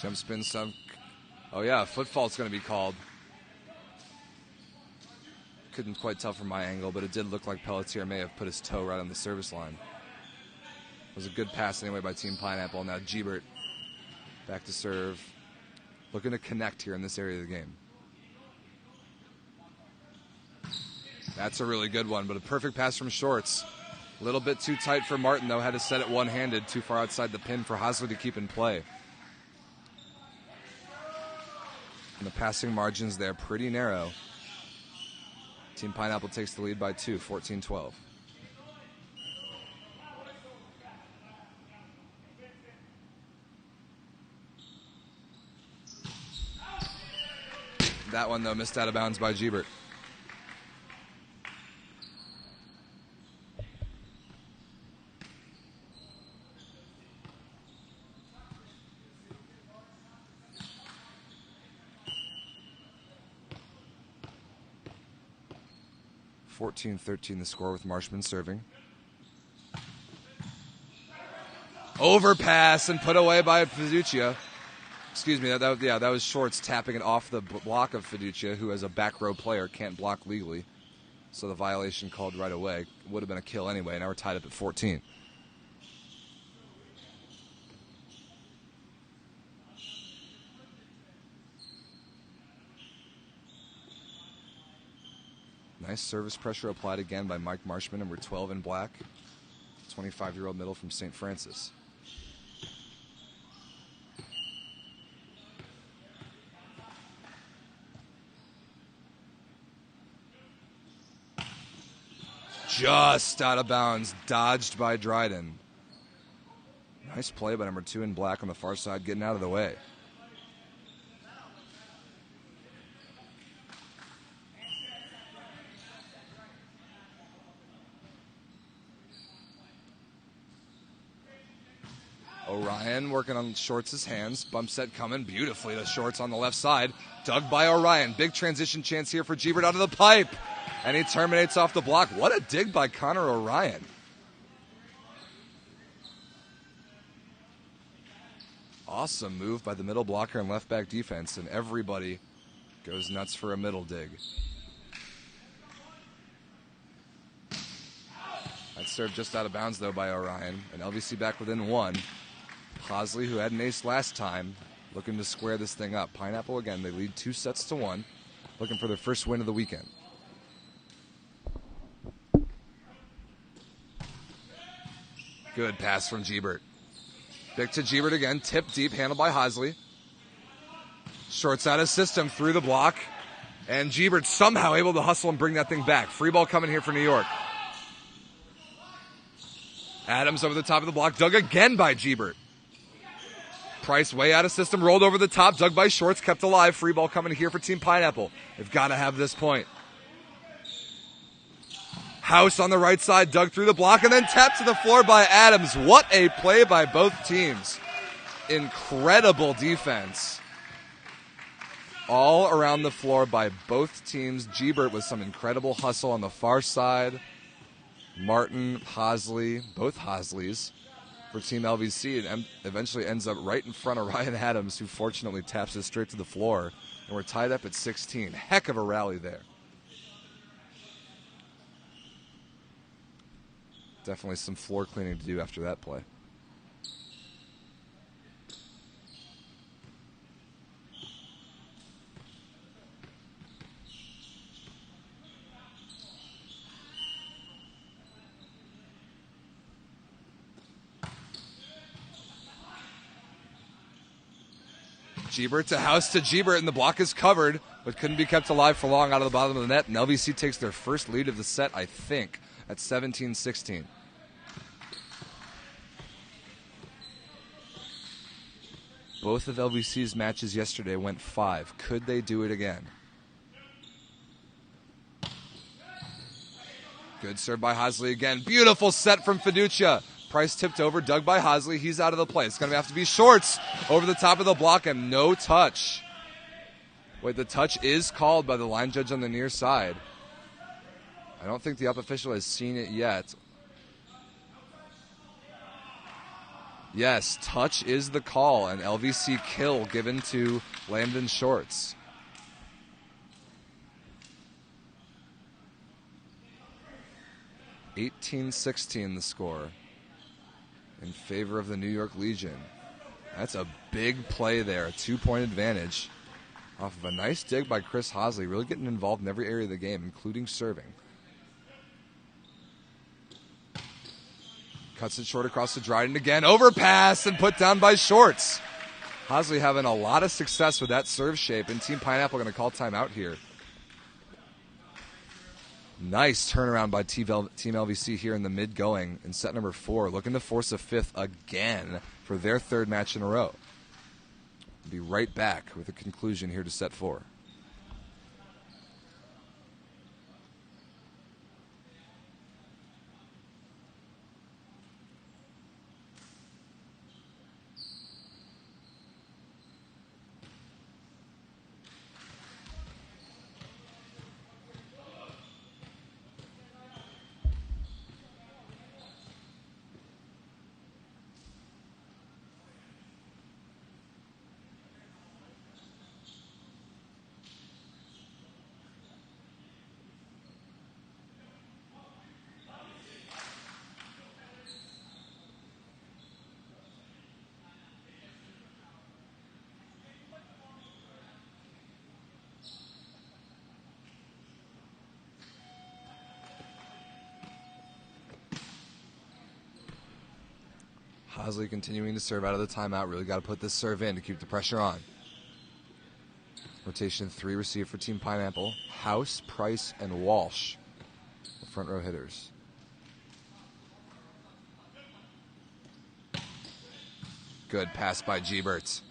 Jump spin some. Oh yeah, foot fault's going to be called. Couldn't quite tell from my angle, but it did look like Pelletier may have put his toe right on the service line. It was a good pass anyway by Team Pineapple. Now Gebert back to serve. Looking to connect here in this area of the game. That's a really good one, but a perfect pass from Shorts. A little bit too tight for Martin, though. Had to set it one-handed, too far outside the pin for Hasley to keep in play. And the passing margins there pretty narrow. Team Pineapple takes the lead by 2, 14-12. That one, though, missed out of bounds by Gebert. (14-13) the score with Marshman serving. Overpass and put away by Fiducia. Excuse me, that was Shorts tapping it off the block of Fiducia, who as a back row player can't block legally. So the violation called right away. Would have been a kill anyway. Now we're tied up at 14. Nice service pressure applied again by Mike Marshman, number 12 in black. 25-year-old middle from St. Francis. Just out of bounds, dodged by Dryden. Nice play by number 2 in black on the far side, getting out of the way. Orion working on Shorts' hands. Bump set coming beautifully to Shorts on the left side. Dug by Orion. Big transition chance here for Gebert out of the pipe. And he terminates off the block. What a dig by Connor Orion. Awesome move by the middle blocker and left back defense. And everybody goes nuts for a middle dig. That served just out of bounds, though, by Orion. And LVC back within 1. Hasley, who had an ace last time, looking to square this thing up. Pineapple, again, they lead 2-1, looking for their first win of the weekend. Good pass from Gebert. Big to Gebert again, tip deep, handled by Hasley. Shorts out of system through the block, and Gebert somehow able to hustle and bring that thing back. Free ball coming here for New York. Adams over the top of the block, dug again by Gebert. Price way out of system, rolled over the top, dug by Shorts, kept alive. Free ball coming here for Team Pineapple. They've got to have this point. House on the right side, dug through the block, and then tapped to the floor by Adams. What a play by both teams. Incredible defense. All around the floor by both teams. Gebert with some incredible hustle on the far side. Martin, Hasley, both Hasleys for Team LVC, and eventually ends up right in front of Ryan Adams, who fortunately taps it straight to the floor. And we're tied up at 16. Heck of a rally there. Definitely some floor cleaning to do after that play. Gebert to House to Gebert, and the block is covered, but couldn't be kept alive for long out of the bottom of the net. And LVC takes their first lead of the set, I think, at 17-16. Both of LVC's matches yesterday went 5. Could they do it again? Good serve by Hosley again. Beautiful set from Fiducia. Price tipped over, dug by Hosley. He's out of the play. It's going to have to be Shorts over the top of the block and no touch. Wait, the touch is called by the line judge on the near side. I don't think the up official has seen it yet. Yes, touch is the call, and LVC kill given to Landon Shorts. (18-16) the score in favor of the New York Legion. That's a big play there, a 2-point advantage off of a nice dig by Chris Hosley, really getting involved in every area of the game, including serving. Cuts it short across to Dryden again, overpass and put down by Shorts. Hosley having a lot of success with that serve shape, and Team Pineapple going to call timeout here. Nice turnaround by Team LVC here in the mid-going in set number 4, looking to force a 5th again for their 3rd match in a row. We'll be right back with a conclusion here to set 4. Hosley continuing to serve out of the timeout. Really got to put this serve in to keep the pressure on. Rotation 3 receive for Team Pineapple. House, Price, and Walsh, the front row hitters. Good pass by Gebert.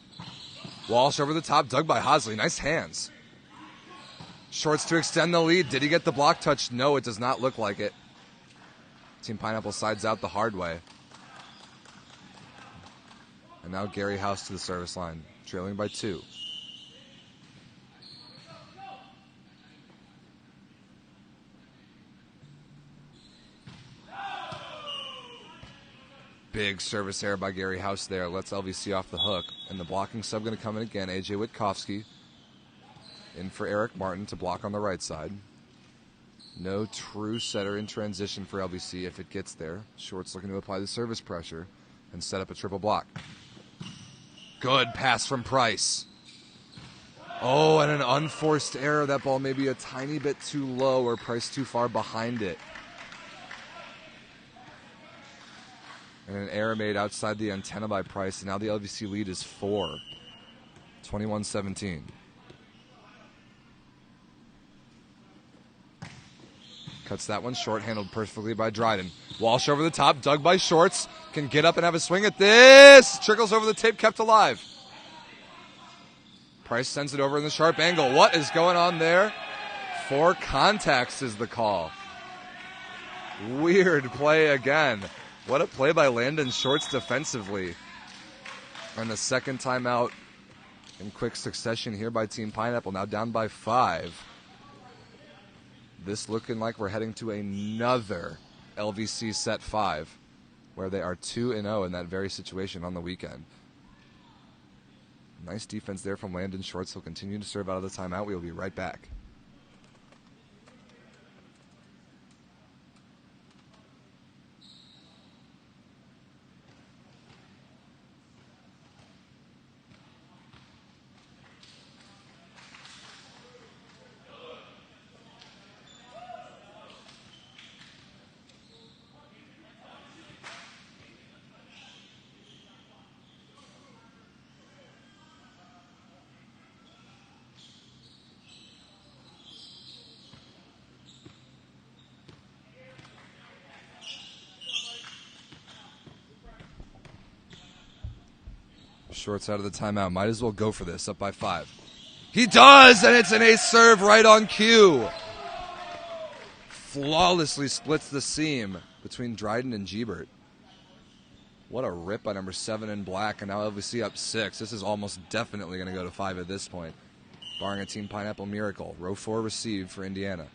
Walsh over the top, dug by Hosley. Nice hands. Shorts to extend the lead. Did he get the block touch? No, it does not look like it. Team Pineapple sides out the hard way. And now Gary House to the service line, trailing by 2. Big service error by Gary House there. Lets LVC off the hook. And the blocking sub going to come in again. A.J. Witkowski in for Eric Martin to block on the right side. No true setter in transition for LVC if it gets there. Shorts looking to apply the service pressure and set up a triple block. Good pass from Price. Oh, and an unforced error. That ball may be a tiny bit too low or Price too far behind it. And an error made outside the antenna by Price. And now the LVC lead is 4. 21-17. Cuts that one short, handled perfectly by Dryden. Walsh over the top, dug by Shorts. Can get up and have a swing at this. Trickles over the tape, kept alive. Price sends it over in the sharp angle. What is going on there? 4 contacts is the call. Weird play again. What a play by Landon Shorts defensively. And the second timeout in quick succession here by Team Pineapple, now down by 5. This looking like we're heading to another LVC set 5, where they are 2-0 in that very situation on the weekend. Nice defense there from Landon Shorts. He'll continue to serve out of the timeout. We will be right back. Shorts out of the timeout. Might as well go for this. Up by 5. He does, and it's an ace serve right on cue. Flawlessly splits the seam between Dryden and Gebert. What a rip by number 7 in black, and now LVC up 6. This is almost definitely going to go to 5 at this point, barring a Team Pineapple miracle. Row 4 received for Indiana.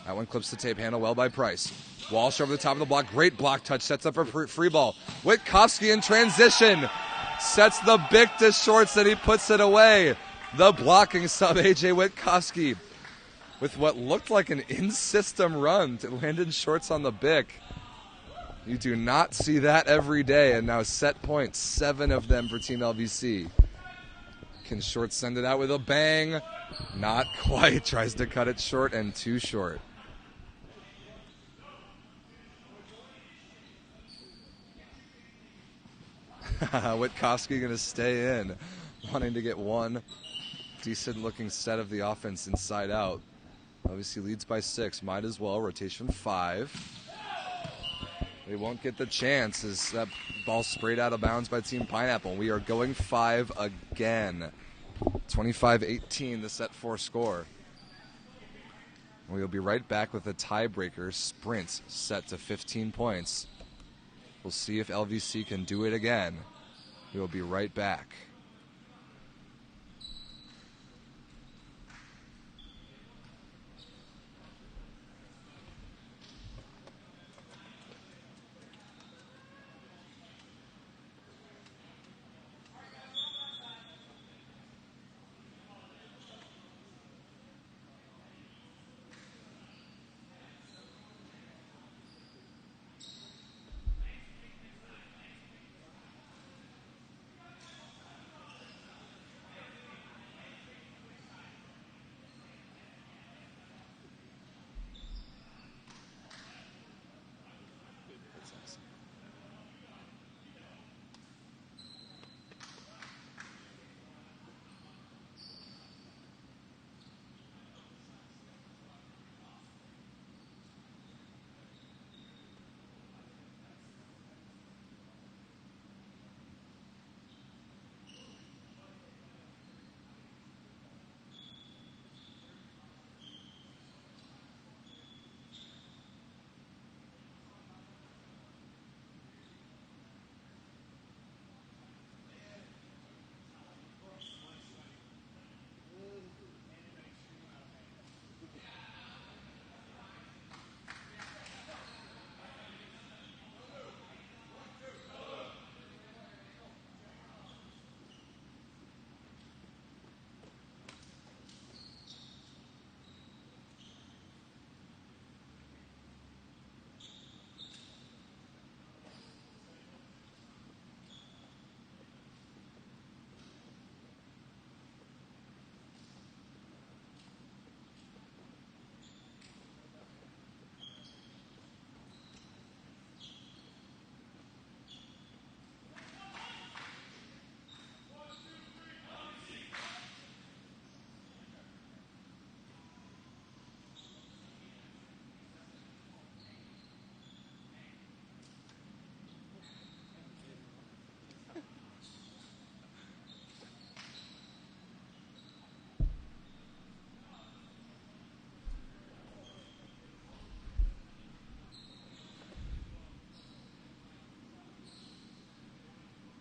That one clips the tape handle well by Price. Walsh over the top of the block. Great block touch. Sets up for free ball. Witkowski in transition. Sets the Bick to Shorts, and he puts it away. The blocking sub, A.J. Witkowski, with what looked like an in-system run to land in Shorts on the Bick. You do not see that every day, and now set points, 7 of them for Team LVC. Can Shorts send it out with a bang? Not quite. Tries to cut it short and too short. Witkowski going to stay in, wanting to get one decent-looking set of the offense inside out. Obviously leads by 6. Might as well. Rotation 5. They won't get the chance as that ball sprayed out of bounds by Team Pineapple. We are going 5 again. 25-18, the set 4 score. We'll be right back with a tiebreaker sprint set to 15 points. We'll see if LVC can do it again. We will be right back.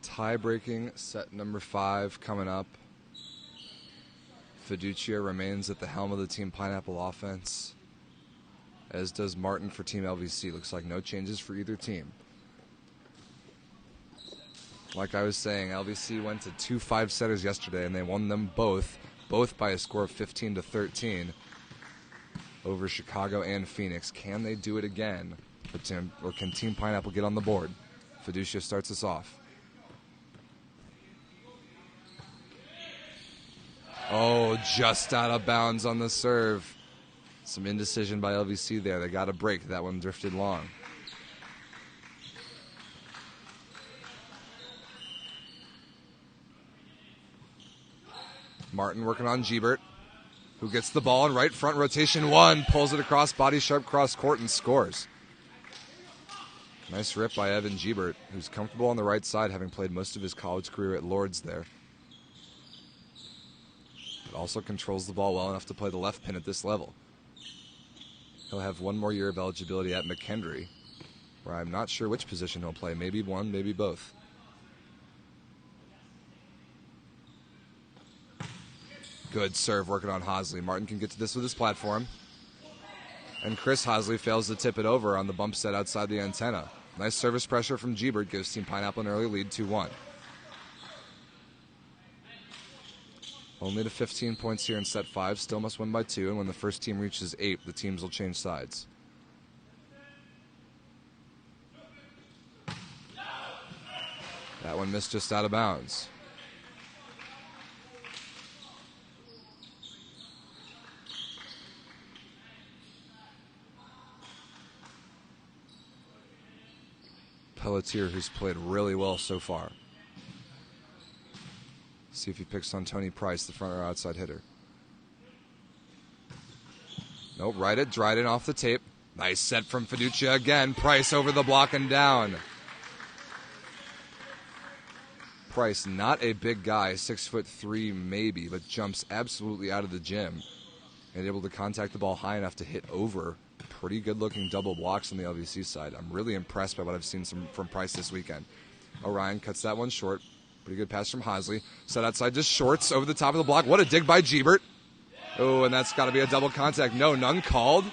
Tie-breaking set number 5 coming up. Fiducia remains at the helm of the Team Pineapple offense, as does Martin for Team LVC. Looks like no changes for either team. Like I was saying, LVC went to 2 5-setters yesterday, and they won them both by a score of 15-13 over Chicago and Phoenix. Can they do it again? Or can Team Pineapple get on the board? Fiducia starts us off. Oh, just out of bounds on the serve. Some indecision by LVC there. They got a break. That one drifted long. Martin working on Gebert, who gets the ball in right front, rotation 1, pulls it across, body sharp cross court, and scores. Nice rip by Evan Giebert, who's comfortable on the right side, having played most of his college career at Lourdes there. But also controls the ball well enough to play the left pin at this level. He'll have one more year of eligibility at McKendree, where I'm not sure which position he'll play. Maybe one, maybe both. Good serve working on Hosley. Martin can get to this with his platform. And Chris Hosley fails to tip it over on the bump set outside the antenna. Nice service pressure from Giebert gives Team Pineapple an early lead, 2-1. Only to 15 points here in set 5. Still must win by 2, and when the first team reaches 8, the teams will change sides. That one missed just out of bounds. Pelletier, who's played really well so far. See if he picks on Tony Price, the front or outside hitter. Nope, right at Dryden off the tape. Nice set from Fiducia again. Price over the block and down. Price, not a big guy, 6'3" maybe, but jumps absolutely out of the gym and able to contact the ball high enough to hit over pretty good-looking double blocks on the LVC side. I'm really impressed by what I've seen from Price this weekend. Orion cuts that one short. Pretty good pass from Hosley. Set outside to Shorts over the top of the block. What a dig by Giebert. Oh, and that's got to be a double contact. No, none called.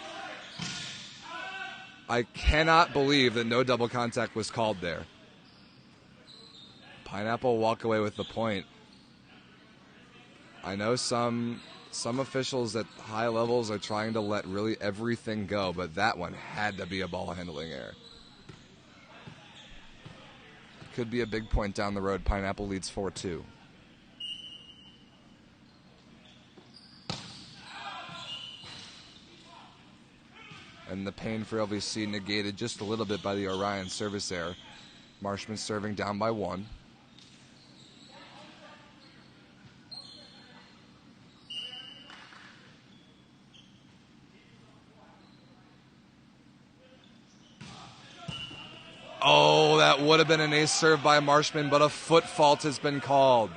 I cannot believe that no double contact was called there. Pineapple walk away with the point. I know some officials at high levels are trying to let really everything go, but that one had to be a ball handling error. Could be a big point down the road. Pineapple leads 4-2. And the pain for LVC negated just a little bit by the Orion service error. Marshman serving down by 1. Oh, that would have been an ace serve by Marshman, but a foot fault has been called.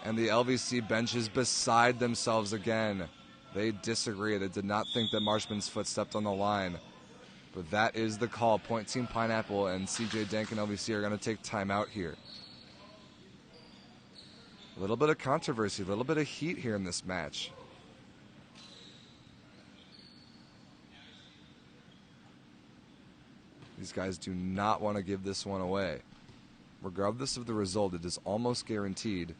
And the LVC bench is beside themselves again. They disagree. They did not think that Marshman's foot stepped on the line. But that is the call. Point Team Pineapple and CJ Dank and LVC are going to take time out here. A little bit of controversy, a little bit of heat here in this match. These guys do not want to give this one away. Regardless of the result, it is almost guaranteed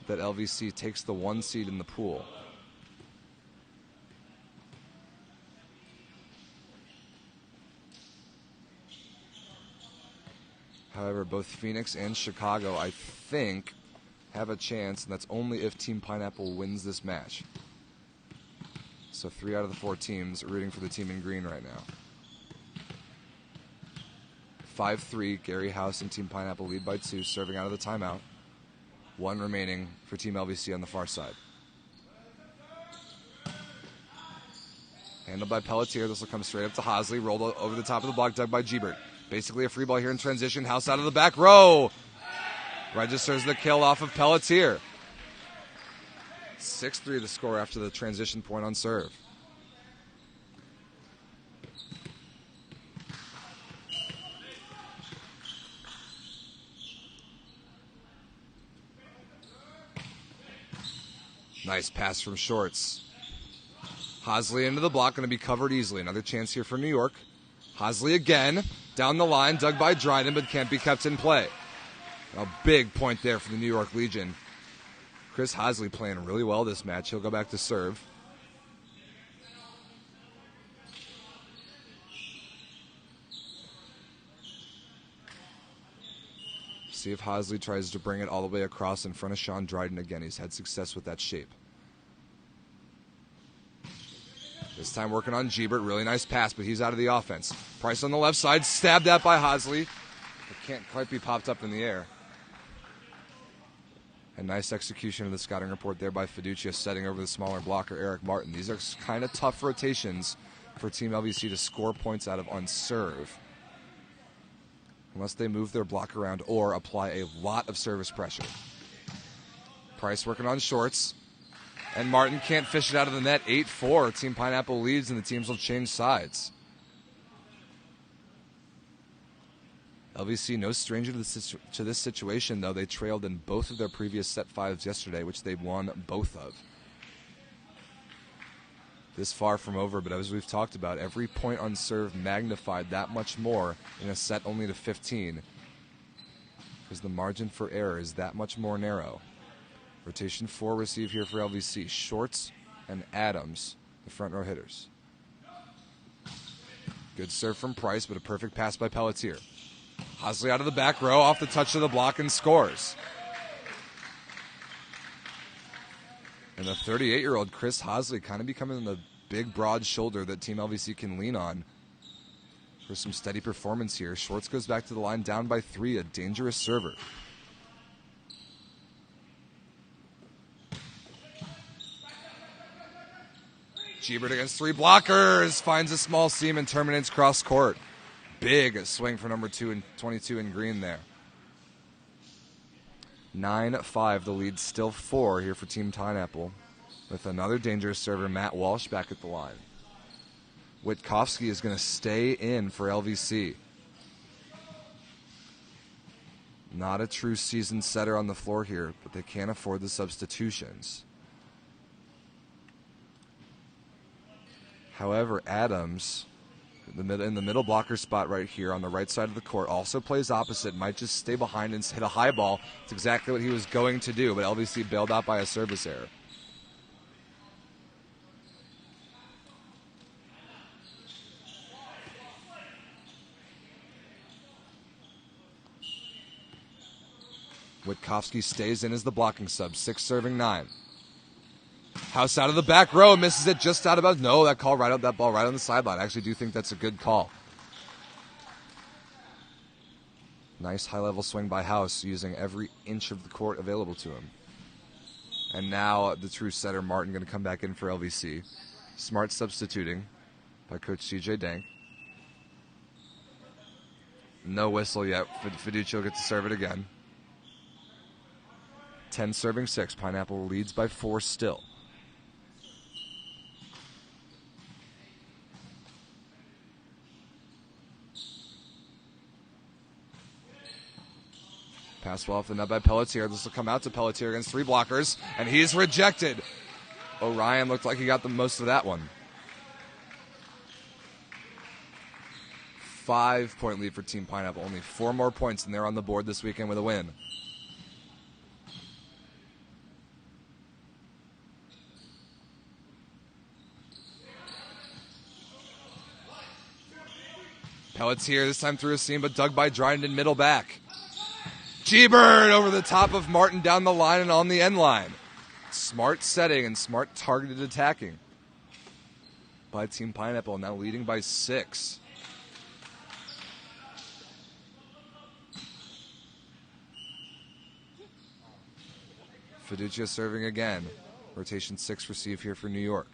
that LVC takes the 1 seed in the pool. However, both Phoenix and Chicago, I think, have a chance, and that's only if Team Pineapple wins this match. So 3 out of the 4 teams are rooting for the team in green right now. 5-3, Gary House and Team Pineapple lead by 2, serving out of the timeout. 1 remaining for Team LVC on the far side. Handled by Pelletier. This will come straight up to Hosley. Rolled over the top of the block, dug by Giebert. Basically a free ball here in transition. House out of the back row. Registers the kill off of Pelletier. 6-3 the score after the transition point on serve. Nice pass from Shorts. Hosley into the block, going to be covered easily. Another chance here for New York. Hosley again, down the line, dug by Dryden, but can't be kept in play. A big point there for the New York Legion. Chris Hosley playing really well this match. He'll go back to serve. See if Hosley tries to bring it all the way across in front of Sean Dryden again. He's had success with that shape. This time working on Giebert. Really nice pass, but he's out of the offense. Price on the left side. Stabbed at by Hosley. It can't quite be popped up in the air. A nice execution of the scouting report there by Fiducia, setting over the smaller blocker, Eric Martin. These are kind of tough rotations for Team LVC to score points out of on serve, unless they move their block around or apply a lot of service pressure. Price working on shorts, and Martin can't fish it out of the net. 8-4. Team Pineapple leads, and the teams will change sides. LVC no stranger to this situation, though. They trailed in both of their previous set fives yesterday, which they won both of. This far from over, but as we've talked about, every point on serve magnified that much more in a set only to 15, because the margin for error is that much more narrow. Rotation 4 receive here for LVC. Shorts and Adams, the front row hitters. Good serve from Price, but a perfect pass by Pelletier. Hosley out of the back row, off the touch of the block, and scores. And the 38-year-old Chris Hosley kind of becoming the big, broad shoulder that Team LVC can lean on for some steady performance here. Schwartz goes back to the line, down by 3, a dangerous server. Giebert against 3 blockers, finds a small seam and terminates cross court. Big swing for number 2 and 22 in green there. 9-5, the lead still 4 here for Team Pineapple, with another dangerous server, Matt Walsh, back at the line. Witkowski is going to stay in for LVC. Not a true season setter on the floor here, but they can't afford the substitutions. However, Adams, in the middle blocker spot right here on the right side of the court, also plays opposite, might just stay behind and hit a high ball. It's exactly what he was going to do, but LVC bailed out by a service error. Witkowski stays in as the blocking sub, 6 serving 9. House out of the back row, misses it just out of bounds. No, that ball right on the sideline. I actually do think that's a good call. Nice high-level swing by House, using every inch of the court available to him. And now the true setter, Martin, going to come back in for LVC. Smart substituting by Coach CJ Dank. No whistle yet. Fiducia gets to serve it again. 10 serving 6. Pineapple leads by 4 still. Pass well off the net by Pelletier. This will come out to Pelletier against 3 blockers, and he's rejected. Orion looked like he got the most of that one. 5-point lead for Team Pineapple. Only 4 more points, and they're on the board this weekend with a win. Pelletier this time through a seam, but dug by Dryden middle back. Giebert over the top of Martin down the line and on the end line. Smart setting and smart targeted attacking by Team Pineapple, now leading by 6. Fiducia serving again. Rotation 6 receive here for New York.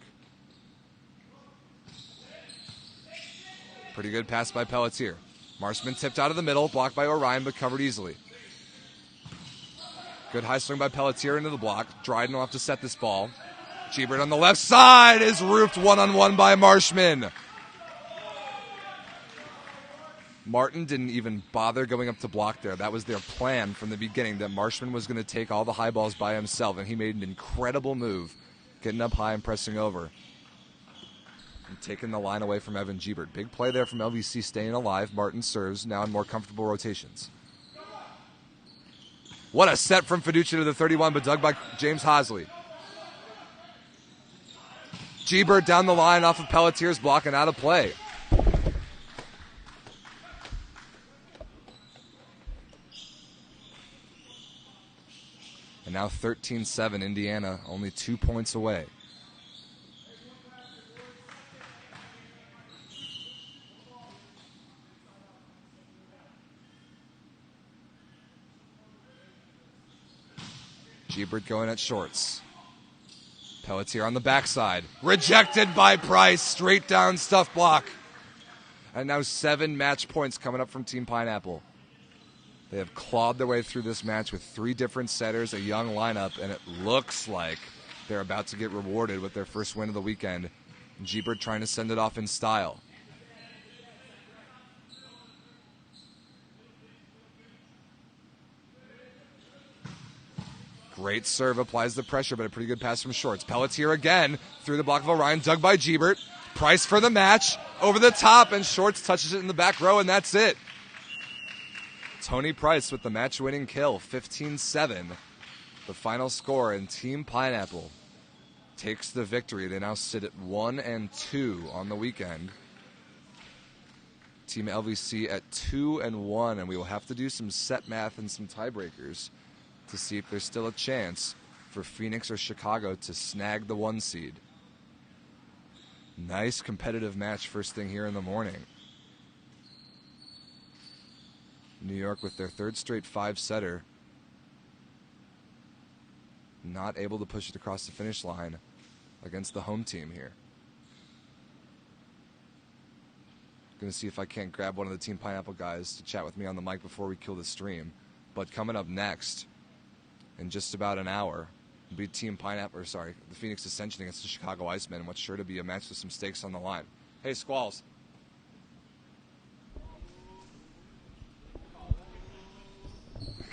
Pretty good pass by Pelletier. Marshman tipped out of the middle, blocked by Orion, but covered easily. Good high swing by Pelletier into the block. Dryden will have to set this ball. Giebert on the left side is roofed one-on-one by Marshman. Martin didn't even bother going up to block there. That was their plan from the beginning, that Marshman was going to take all the high balls by himself, and he made an incredible move, getting up high and pressing over. And taking the line away from Evan Giebert. Big play there from LVC, staying alive. Martin serves, now in more comfortable rotations. What a set from Fiducia to the 31, but dug by James Hosley. Giebert down the line off of Pelletier's block and out of play. And now 13-7, Indiana, only 2 points away. Gebert going at shorts. Pelletier on the backside. Rejected by Price. Straight down stuff block. And now 7 match points coming up from Team Pineapple. They have clawed their way through this match with 3 different setters, a young lineup, and it looks like they're about to get rewarded with their first win of the weekend. Gebert trying to send it off in style. Great serve, applies the pressure, but a pretty good pass from shorts. Pelletier again, through the block of Orion, dug by Gebert. Price for the match, over the top, and Shorts touches it in the back row, and that's it. Tony Price with the match-winning kill, 15-7. The final score, and Team Pineapple takes the victory. They now sit at 1-2 on the weekend. Team LVC at 2-1, and we will have to do some set math and some tiebreakers to see if there's still a chance for Phoenix or Chicago to snag the 1 seed. Nice competitive match first thing here in the morning. New York with their 3rd straight 5-setter. Not able to push it across the finish line against the home team here. Going to see if I can't grab one of the Team Pineapple guys to chat with me on the mic before we kill the stream. But coming up next, in just about an hour, will be Team Pineapple, the Phoenix Ascension against the Chicago Icemen, and what's sure to be a match with some stakes on the line. Hey, Squalls.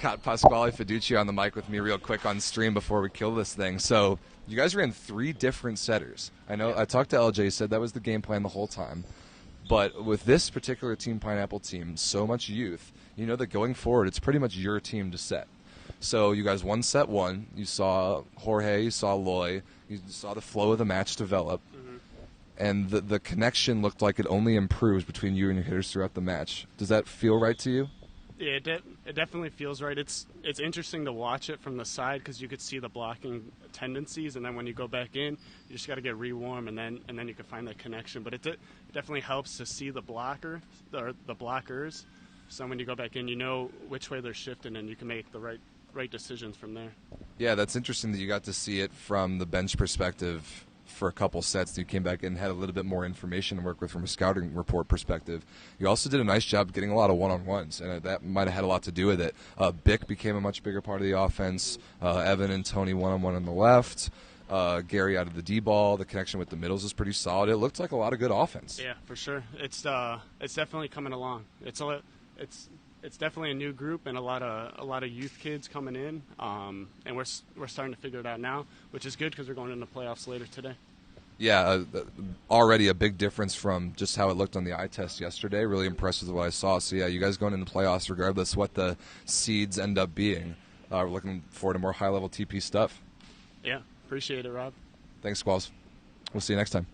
Got Pasquale Fiducci on the mic with me real quick on stream before we kill this thing. So you guys ran 3 different setters. I know I talked to LJ, said that was the game plan the whole time. But with this particular Team Pineapple team, so much youth, you know that going forward, it's pretty much your team to set. So you guys won set 1. You saw Jorge, you saw Loy, you saw the flow of the match develop. Mm-hmm. And the connection looked like it only improves between you and your hitters throughout the match. Does that feel right to you? Yeah, it definitely feels right. It's interesting to watch it from the side because you could see the blocking tendencies, and then when you go back in, you just got to get rewarm, and then you can find that connection. But it definitely helps to see the blockers. So when you go back in, you know which way they're shifting, and you can make the right decisions from there. Yeah, that's interesting that you got to see it from the bench perspective for a couple sets. You came back in and had a little bit more information to work with from a scouting report perspective. You also did a nice job getting a lot of one-on-ones, and that might have had a lot to do with it. Bick became a much bigger part of the offense. Evan and Tony one-on-one on the left. Gary out of the D-ball. The connection with the middles is pretty solid. It looked like a lot of good offense. Yeah, for sure. It's definitely coming along. It's definitely a new group and a lot of youth kids coming in, and we're starting to figure it out now, which is good because we're going into playoffs later today. Yeah, already a big difference from just how it looked on the eye test yesterday. Really impressed with what I saw. So yeah, you guys going into playoffs regardless what the seeds end up being. We're looking forward to more high-level TP stuff. Yeah, appreciate it, Rob. Thanks, Squalls. We'll see you next time.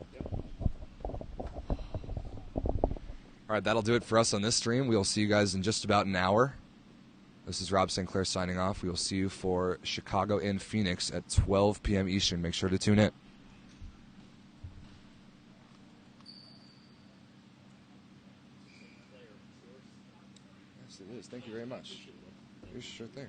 All right, that'll do it for us on this stream. We'll see you guys in just about an hour. This is Rob St. Clair signing off. We will see you for Chicago and Phoenix at 12 p.m. Eastern. Make sure to tune in. Yes, it is. Thank you very much. Sure thing.